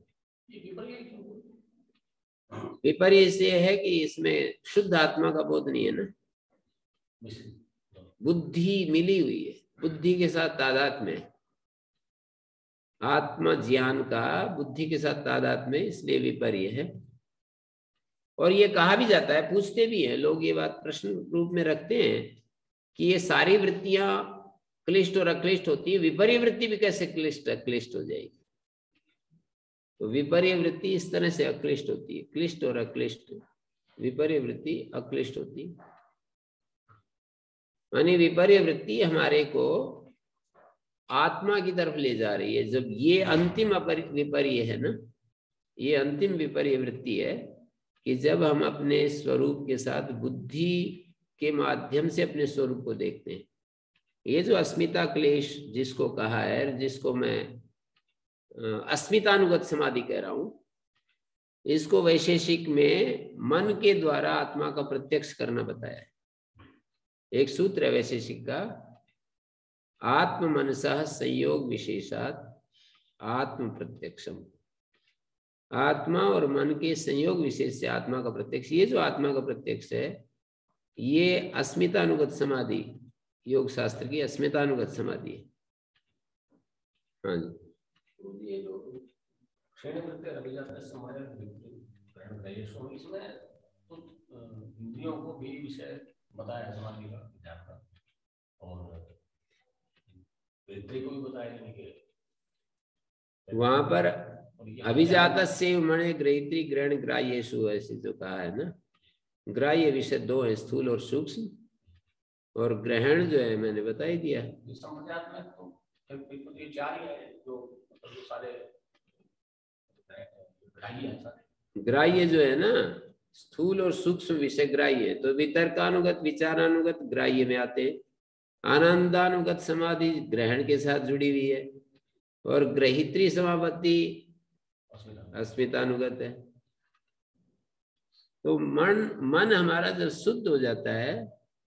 विपर्य इसलिए है कि इसमें शुद्ध आत्मा का बोध नहीं है ना, बुद्धि मिली हुई है, बुद्धि के साथ तादाद में, आत्मा ज्ञान का बुद्धि के साथ तादाद में, इसलिए विपर्य है। और ये कहा भी जाता है, पूछते भी हैं लोग, ये बात प्रश्न रूप में रखते हैं कि ये सारी वृत्तियां क्लिष्ट और अक्लिष्ट होती है, विपर्य वृत्ति भी कैसे क्लिष्ट अक्लिष्ट हो जाएगी? तो विपर्य वृत्ति इस तरह से अक्लिष्ट होती है, क्लिष्ट और अक्लिष्ट, विपर्य वृत्ति अक्लिष्ट होती है। मानी विपर्य वृत्ति हमारे को आत्मा की तरफ ले जा रही है। जब ये अंतिम विपर्य है ना, ये अंतिम विपर्य वृत्ति है कि जब हम अपने स्वरूप के साथ बुद्धि के माध्यम से अपने स्वरूप को देखते हैं। ये जो अस्मिता क्लेश जिसको कहा है, जिसको मैं अस्मितानुगत समाधि कह रहा हूं, इसको वैशेषिक में मन के द्वारा आत्मा का प्रत्यक्ष करना बताया है। एक सूत्र है वैशेषिक का, आत्म मनसः संयोग विशेषात आत्म प्रत्यक्षम। आत्मा और मन के संयोग विशेष से आत्मा का प्रत्यक्ष। ये जो आत्मा का प्रत्यक्ष है ये अस्मितानुगत समाधि, योग शास्त्र की अस्मितानुगत समाधि है। हाँ जी, ये जो इसमें तो इंद्रियों को भी विषय बताया है समाधि का, ध्यान का, और को भी बताया। वहां पर अभिजातस्य मणे ग्रहित्री ग्रहण ग्राह्येषु ऐसे जो कहा है ना, ग्राह्य विषय दो है, स्थूल और सूक्ष्म, और ग्रहण जो है मैंने बता ही दिया। संप्रज्ञात में तो ये चार ही है जो सारे ग्राह्य जो है ना, स्थूल और सूक्ष्म विषय ग्राह्य है। तो वितर्कानुगत विचारानुगत ग्राह्य में आते हैं। आनंदानुगत समाधि ग्रहण के साथ जुड़ी हुई है, और ग्रहित्री समापत्ति अस्मितानुगत है। तो मन हमारा जब शुद्ध हो जाता है,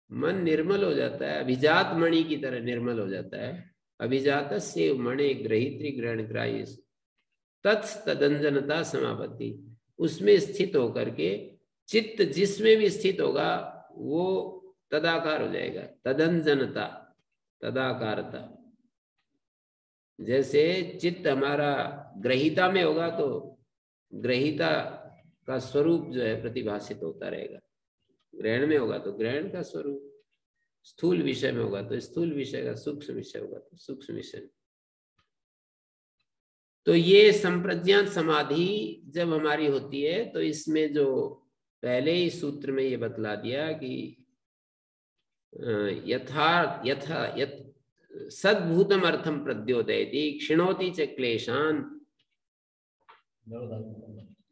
मन निर्मल हो जाता है, अभिजात मणि की तरह निर्मल हो जाता है। अभिजातस्य मणि ग्रहित्री ग्रहण ग्राह्य तदंजनता समापत्ति, उसमें स्थित होकर के चित्त जिसमें भी स्थित होगा वो तदाकार हो जाएगा। तदंजनता, तदाकारता। जैसे चित्त हमारा ग्रहिता में होगा तो ग्रहिता का स्वरूप जो है प्रतिभासित होता रहेगा, ग्रहण में होगा तो ग्रहण का स्वरूप, स्थूल विषय में होगा तो स्थूल विषय का, सूक्ष्म विषय होगा तो सूक्ष्म विषय। तो ये संप्रज्ञात समाधि जब हमारी होती है तो इसमें जो पहले ही सूत्र में ये बतला दिया कि सद्भूतम अर्थम प्रद्योतयति क्षिणोति च क्लेशान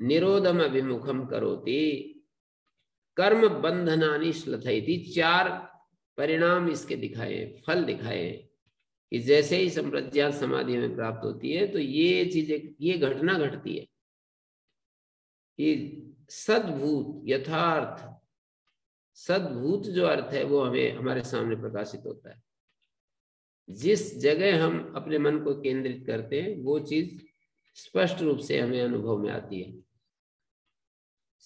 निरोधम अभिमुखम करोति कर्म बंधनानि श्लथयति। 4 परिणाम इसके दिखाए, फल दिखाए कि जैसे ही संप्रज्ञात समाधि में प्राप्त होती है तो ये चीजें, ये घटना घटती है कि सद्भूत, यथार्थ सद्भूत जो अर्थ है वो हमें हमारे सामने प्रकाशित होता है। जिस जगह हम अपने मन को केंद्रित करते हैं वो चीज स्पष्ट रूप से हमें अनुभव में आती है।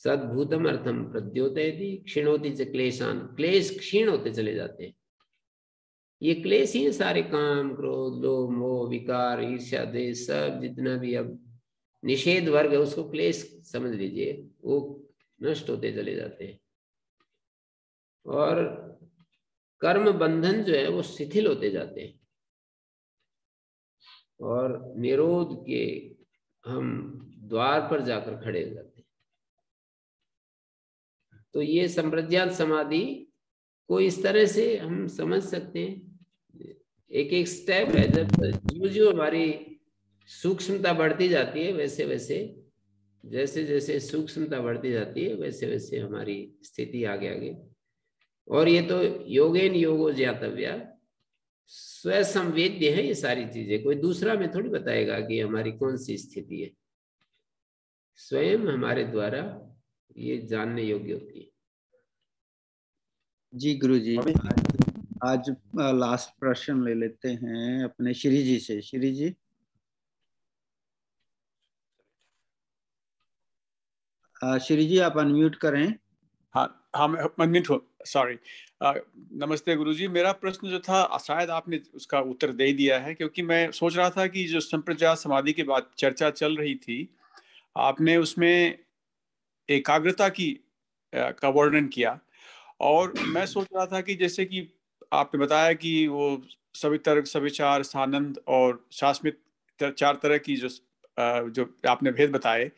सद्भूतम अर्थम प्रद्योतयति क्षीणोति च क्लेशान, क्लेश क्षीण होते चले जाते हैं। ये क्लेश ही सारे काम, क्रोध, लोभ, मोह, विकार, ईर्ष्या, द्वेष, सब जितना भी अब निषेध वर्ग है उसको क्लेश समझ लीजिए, वो नष्ट होते चले जाते हैं। और कर्म बंधन जो है वो शिथिल होते जाते हैं और निरोध के हम द्वार पर जाकर खड़े हो जाते हैं। तो ये संप्रज्ञात समाधि को इस तरह से हम समझ सकते हैं, एक एक स्टेप है। जब जो हमारी सूक्ष्मता बढ़ती जाती है वैसे वैसे, जैसे जैसे सूक्ष्मता बढ़ती जाती है वैसे वैसे हमारी स्थिति आगे आगे। और ये तो योगेन योगो ज्ञातव्या, स्वसंवेद्य है ये सारी चीजें, कोई दूसरा में थोड़ी बताएगा कि हमारी कौन सी स्थिति है, स्वयं हमारे द्वारा ये जानने योग्य होती है। जी गुरु जी, आज लास्ट प्रश्न ले लेते हैं अपने श्री जी से। श्री जी, श्री जी आप अनम्यूट करें। हाँ हाँ, मैं अनम्यूट हूँ, सॉरी। नमस्ते गुरुजी। मेरा प्रश्न जो था शायद आपने उसका उत्तर दे दिया है, क्योंकि मैं सोच रहा था कि जो संप्रज्ञात समाधि के बाद चर्चा चल रही थी, आपने उसमें एकाग्रता की का वर्णन किया, और मैं सोच रहा था कि जैसे कि आपने बताया कि वो सवितर्क, सविचार, सानंद और शास्मित 4 तरह की जो आपने भेद बताए,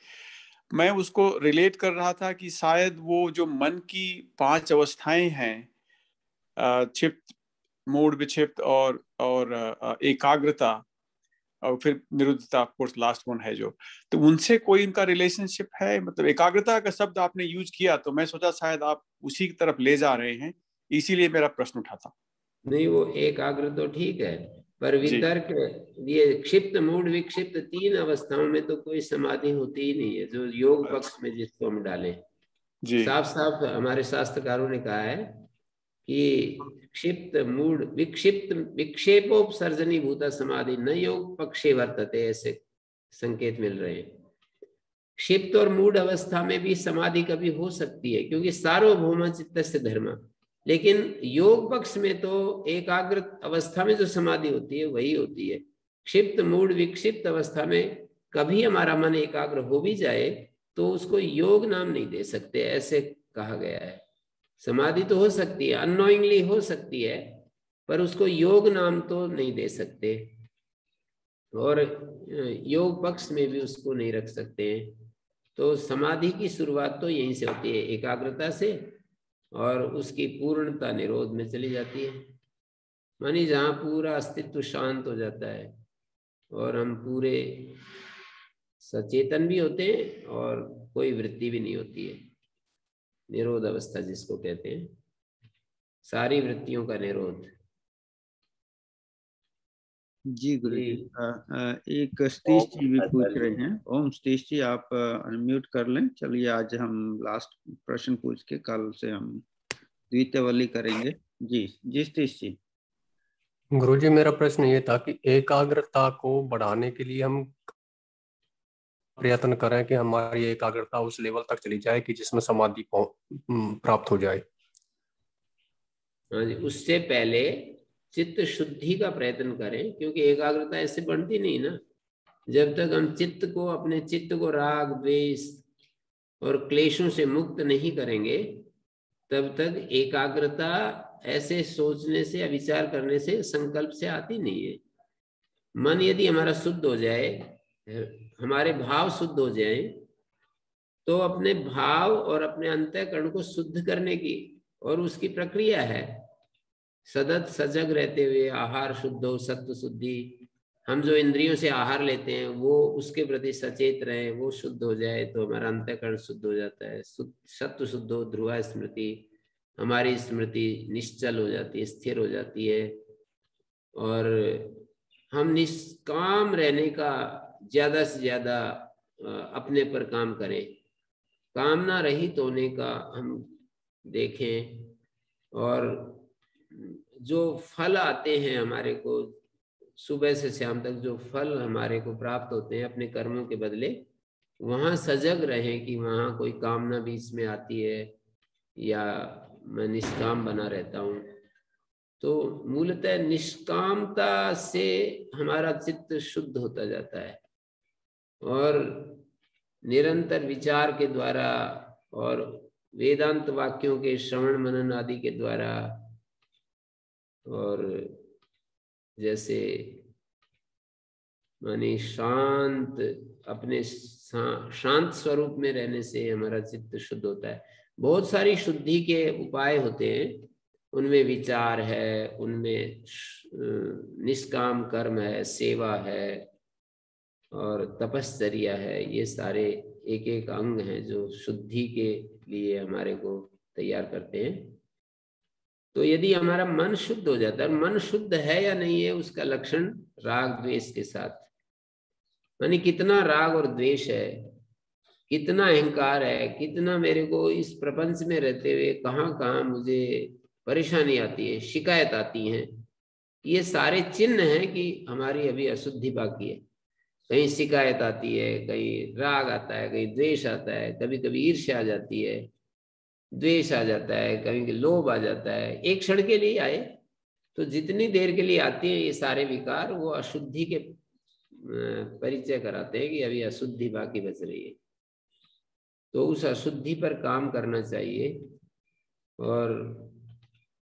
मैं उसको रिलेट कर रहा था कि शायद वो जो मन की 5 अवस्थाएं हैं, क्षिप्त, मूढ़, विक्षिप्त और एकाग्रता, और फिर निरुद्धता, ऑफ कोर्स लास्ट वन है जो, तो उनसे कोई इनका रिलेशनशिप है? मतलब एकाग्रता का शब्द आपने यूज किया तो मैं सोचा शायद आप उसी की तरफ ले जा रहे हैं, इसीलिए मेरा प्रश्न उठा था। नहीं, वो एकाग्र तो ठीक है, पर वितर्क, ये क्षिप्त, मूढ़, विक्षिप्त 3 अवस्थाओं में तो कोई समाधि होती ही नहीं है जो योग पक्ष में जिसको हम डालें। साफ साफ हमारे शास्त्रकारों ने कहा है कि क्षिप्त, मूढ़, विक्षिप्त, विक्षेपोपसर्जनी भूता समाधि न योग पक्षे वर्तते, ऐसे संकेत मिल रहे हैं। क्षिप्त और मूढ़ अवस्था में भी समाधि कभी हो सकती है, क्योंकि सार्वभौम चित्तस्य धर्म, लेकिन योग पक्ष में तो एकाग्र अवस्था में जो समाधि होती है वही होती है। क्षिप्त, मूढ़, विक्षिप्त अवस्था में कभी हमारा मन एकाग्र हो भी जाए तो उसको योग नाम नहीं दे सकते, ऐसे कहा गया है। समाधि तो हो सकती है, अननोइंगली हो सकती है, पर उसको योग नाम तो नहीं दे सकते, और योग पक्ष में भी उसको नहीं रख सकते हैं। तो समाधि की शुरुआत तो यहीं से होती है, एकाग्रता से, और उसकी पूर्णता निरोध में चली जाती है। मानी जहाँ पूरा अस्तित्व शांत हो जाता है और हम पूरे सचेतन भी होते हैं और कोई वृत्ति भी नहीं होती है, निरोध अवस्था जिसको कहते हैं, सारी वृत्तियों का निरोध। जी गुरु जी, एक सतीश जी भी पूछ रहे हैं। ओम सतीश जी, आप अनम्यूट कर लें। चलिए आज हम लास्ट प्रश्न पूछ के कल से हम द्वितीयवली करेंगे। जी सतीश जी। गुरुजी, मेरा प्रश्न ये था कि एकाग्रता को बढ़ाने के लिए हम प्रयत्न करें कि हमारी एकाग्रता उस लेवल तक चली जाए कि जिसमें समाधि प्राप्त हो जाए। हाँ जी, उससे पहले चित्त शुद्धि का प्रयत्न करें, क्योंकि एकाग्रता ऐसे बढ़ती नहीं ना। जब तक हम अपने चित्त को राग, द्वेष और क्लेशों से मुक्त नहीं करेंगे तब तक एकाग्रता ऐसे सोचने से, विचार करने से, संकल्प से आती नहीं है। मन यदि हमारा शुद्ध हो जाए, हमारे भाव शुद्ध हो जाए, तो अपने भाव और अपने अंतःकरण को शुद्ध करने की और उसकी प्रक्रिया है। सतत सजग रहते हुए आहार शुद्ध हो, सत्व शुद्धि, हम जो इंद्रियों से आहार लेते हैं वो उसके प्रति सचेत रहे, वो शुद्ध हो जाए तो हमारा अंतःकरण शुद्ध हो जाता है। सत्व शुद्ध हो, ध्रुवा स्मृति, हमारी स्मृति निश्चल हो जाती है, स्थिर हो जाती है, और हम निष्काम रहने का ज्यादा से ज्यादा अपने पर काम करें, कामना रहित होने का हम देखें, और जो फल आते हैं हमारे को सुबह से शाम तक, जो फल हमारे को प्राप्त होते हैं अपने कर्मों के बदले, वहाँ सजग रहें कि वहाँ कोई कामना बीच में आती है या मैं निष्काम बना रहता हूँ। तो मूलतः निष्कामता से हमारा चित्त शुद्ध होता जाता है, और निरंतर विचार के द्वारा और वेदांत वाक्यों के श्रवण मनन आदि के द्वारा, और जैसे माने शांत, अपने शांत स्वरूप में रहने से हमारा चित्त शुद्ध होता है। बहुत सारी शुद्धि के उपाय होते हैं, उनमें विचार है, उनमें निष्काम कर्म है, सेवा है और तपश्चर्या है। ये सारे एक एक अंग हैं जो शुद्धि के लिए हमारे को तैयार करते हैं। तो यदि हमारा मन शुद्ध हो जाता है, मन शुद्ध है या नहीं है उसका लक्षण राग द्वेष के साथ, मानी कितना राग और द्वेष है, कितना अहंकार है, कितना मेरे को इस प्रपंच में रहते हुए कहाँ कहाँ मुझे परेशानी आती है, शिकायत आती है, ये सारे चिन्ह हैं कि हमारी अभी अशुद्धि बाकी है। कहीं शिकायत आती है, कहीं राग आता है, कहीं द्वेष आता है, कभी कभी ईर्ष्या आ जाती है, द्वेष आ जाता है, कभी लोभ आ जाता है। एक क्षण के लिए आए तो जितनी देर के लिए आती है ये सारे विकार, वो अशुद्धि के परिचय कराते हैं कि अभी अशुद्धि बाकी बच रही है। तो उस अशुद्धि पर काम करना चाहिए, और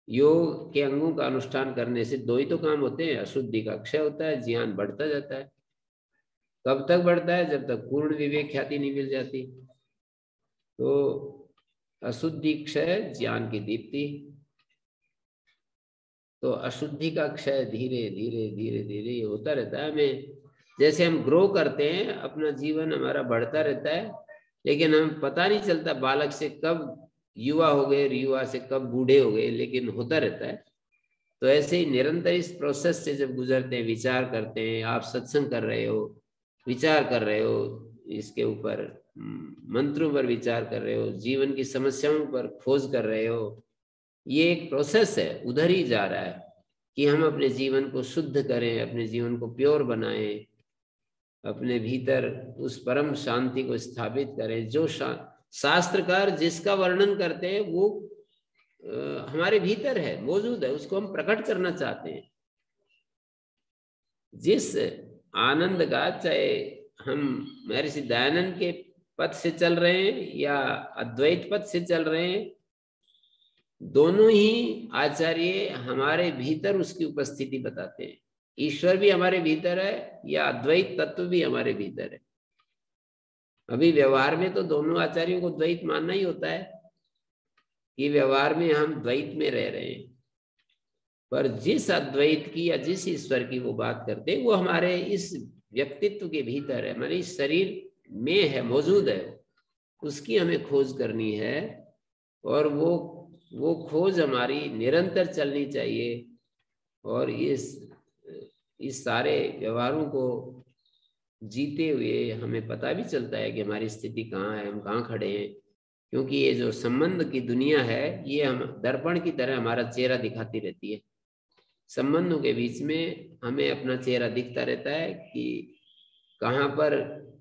योग के अंगों का अनुष्ठान करने से दो ही तो काम होते हैं, अशुद्धि का क्षय होता है, ज्ञान बढ़ता जाता है। कब तक बढ़ता है? जब तक पूर्ण विवेक ख्याति नहीं मिल जाती। तो अशुद्धि क्षय, ज्ञान की दीप्ति। तो अशुद्धि का क्षय धीरे धीरे धीरे धीरे ये होता रहता है। हमें जैसे हम ग्रो करते हैं, अपना जीवन हमारा बढ़ता रहता है, लेकिन हम पता नहीं चलता बालक से कब युवा हो गए, युवा से कब बूढ़े हो गए, लेकिन होता रहता है। तो ऐसे ही निरंतर इस प्रोसेस से जब गुजरते हैं, विचार करते हैं, आप सत्संग कर रहे हो, विचार कर रहे हो, इसके ऊपर मंत्रों पर विचार कर रहे हो, जीवन की समस्याओं पर खोज कर रहे हो, ये एक प्रोसेस है, उधर ही जा रहा है कि हम अपने जीवन को शुद्ध करें, अपने जीवन को प्योर बनाएं, अपने भीतर उस परम शांति को स्थापित करें। जो शास्त्रकार जिसका वर्णन करते हैं वो हमारे भीतर है, मौजूद है, उसको हम प्रकट करना चाहते हैं। जिस आनंद का, चाहे हम महर्षि दयानंद के पथ से चल रहे हैं या अद्वैत पथ से चल रहे हैं, दोनों ही आचार्य हमारे भीतर उसकी उपस्थिति बताते हैं। ईश्वर भी हमारे भीतर है या अद्वैत तत्व भी हमारे भीतर है। अभी व्यवहार में तो दोनों आचार्यों को द्वैत मानना ही होता है कि व्यवहार में हम द्वैत में रह रहे हैं, पर जिस अद्वैत की या जिस ईश्वर की वो बात करते हैं वो हमारे इस व्यक्तित्व के भीतर है, हमारे इस शरीर में है, मौजूद है। उसकी हमें खोज करनी है, और वो खोज हमारी निरंतर चलनी चाहिए। और इस सारे व्यवहारों को जीते हुए हमें पता भी चलता है कि हमारी स्थिति कहाँ है, हम कहाँ खड़े हैं। क्योंकि ये जो संबंध की दुनिया है, ये हम दर्पण की तरह हमारा चेहरा दिखाती रहती है। संबंधों के बीच में हमें अपना चेहरा दिखता रहता है कि कहाँ पर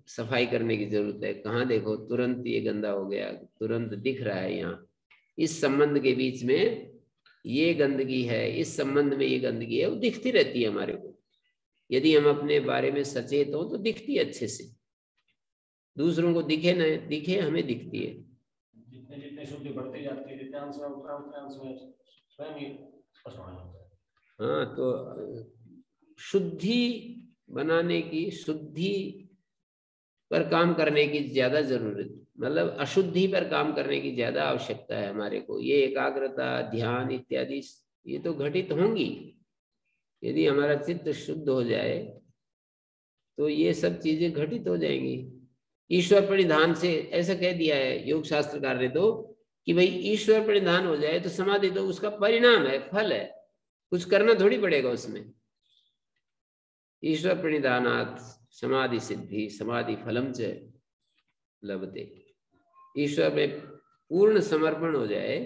सफाई करने की जरूरत है, कहाँ देखो तुरंत ये गंदा हो गया, तुरंत दिख रहा है। यहाँ इस संबंध के बीच में ये गंदगी है, इस संबंध में ये गंदगी है, वो दिखती रहती है हमारे को। यदि हम अपने बारे में सचेत हो तो दिखती है अच्छे से, दूसरों को दिखे न दिखे, हमें दिखती है। जितने जितने शुद्धि बढ़ती जाती है, जितने अंश में उतना उतने अंश में स्वयं ही स्पष्ट होने लगता है। हाँ, तो शुद्धि बनाने की, शुद्धि पर काम करने की ज्यादा जरूरत, मतलब अशुद्धि पर काम करने की ज्यादा आवश्यकता है हमारे को। ये एकाग्रता, ध्यान इत्यादि ये तो घटित होंगी। यदि हमारा चित्त शुद्ध हो जाए तो ये सब चीजें घटित हो जाएंगी। ईश्वर प्रणिधान से ऐसा कह दिया है योग शास्त्रकार ने तो कि भाई ईश्वर प्रणिधान हो जाए तो समाधि तो उसका परिणाम है, फल है, कुछ करना थोड़ी पड़ेगा उसमें। ईश्वर प्रणिधानात् समाधि सिद्धि समाधि फलम च लभते। ईश्वर में पूर्ण समर्पण हो जाए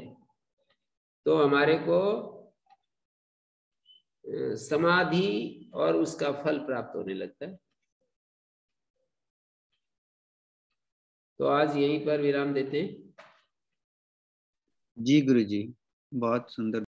तो हमारे को समाधि और उसका फल प्राप्त होने लगता है। तो आज यहीं पर विराम देते हैं। जी गुरुजी, बहुत सुंदर।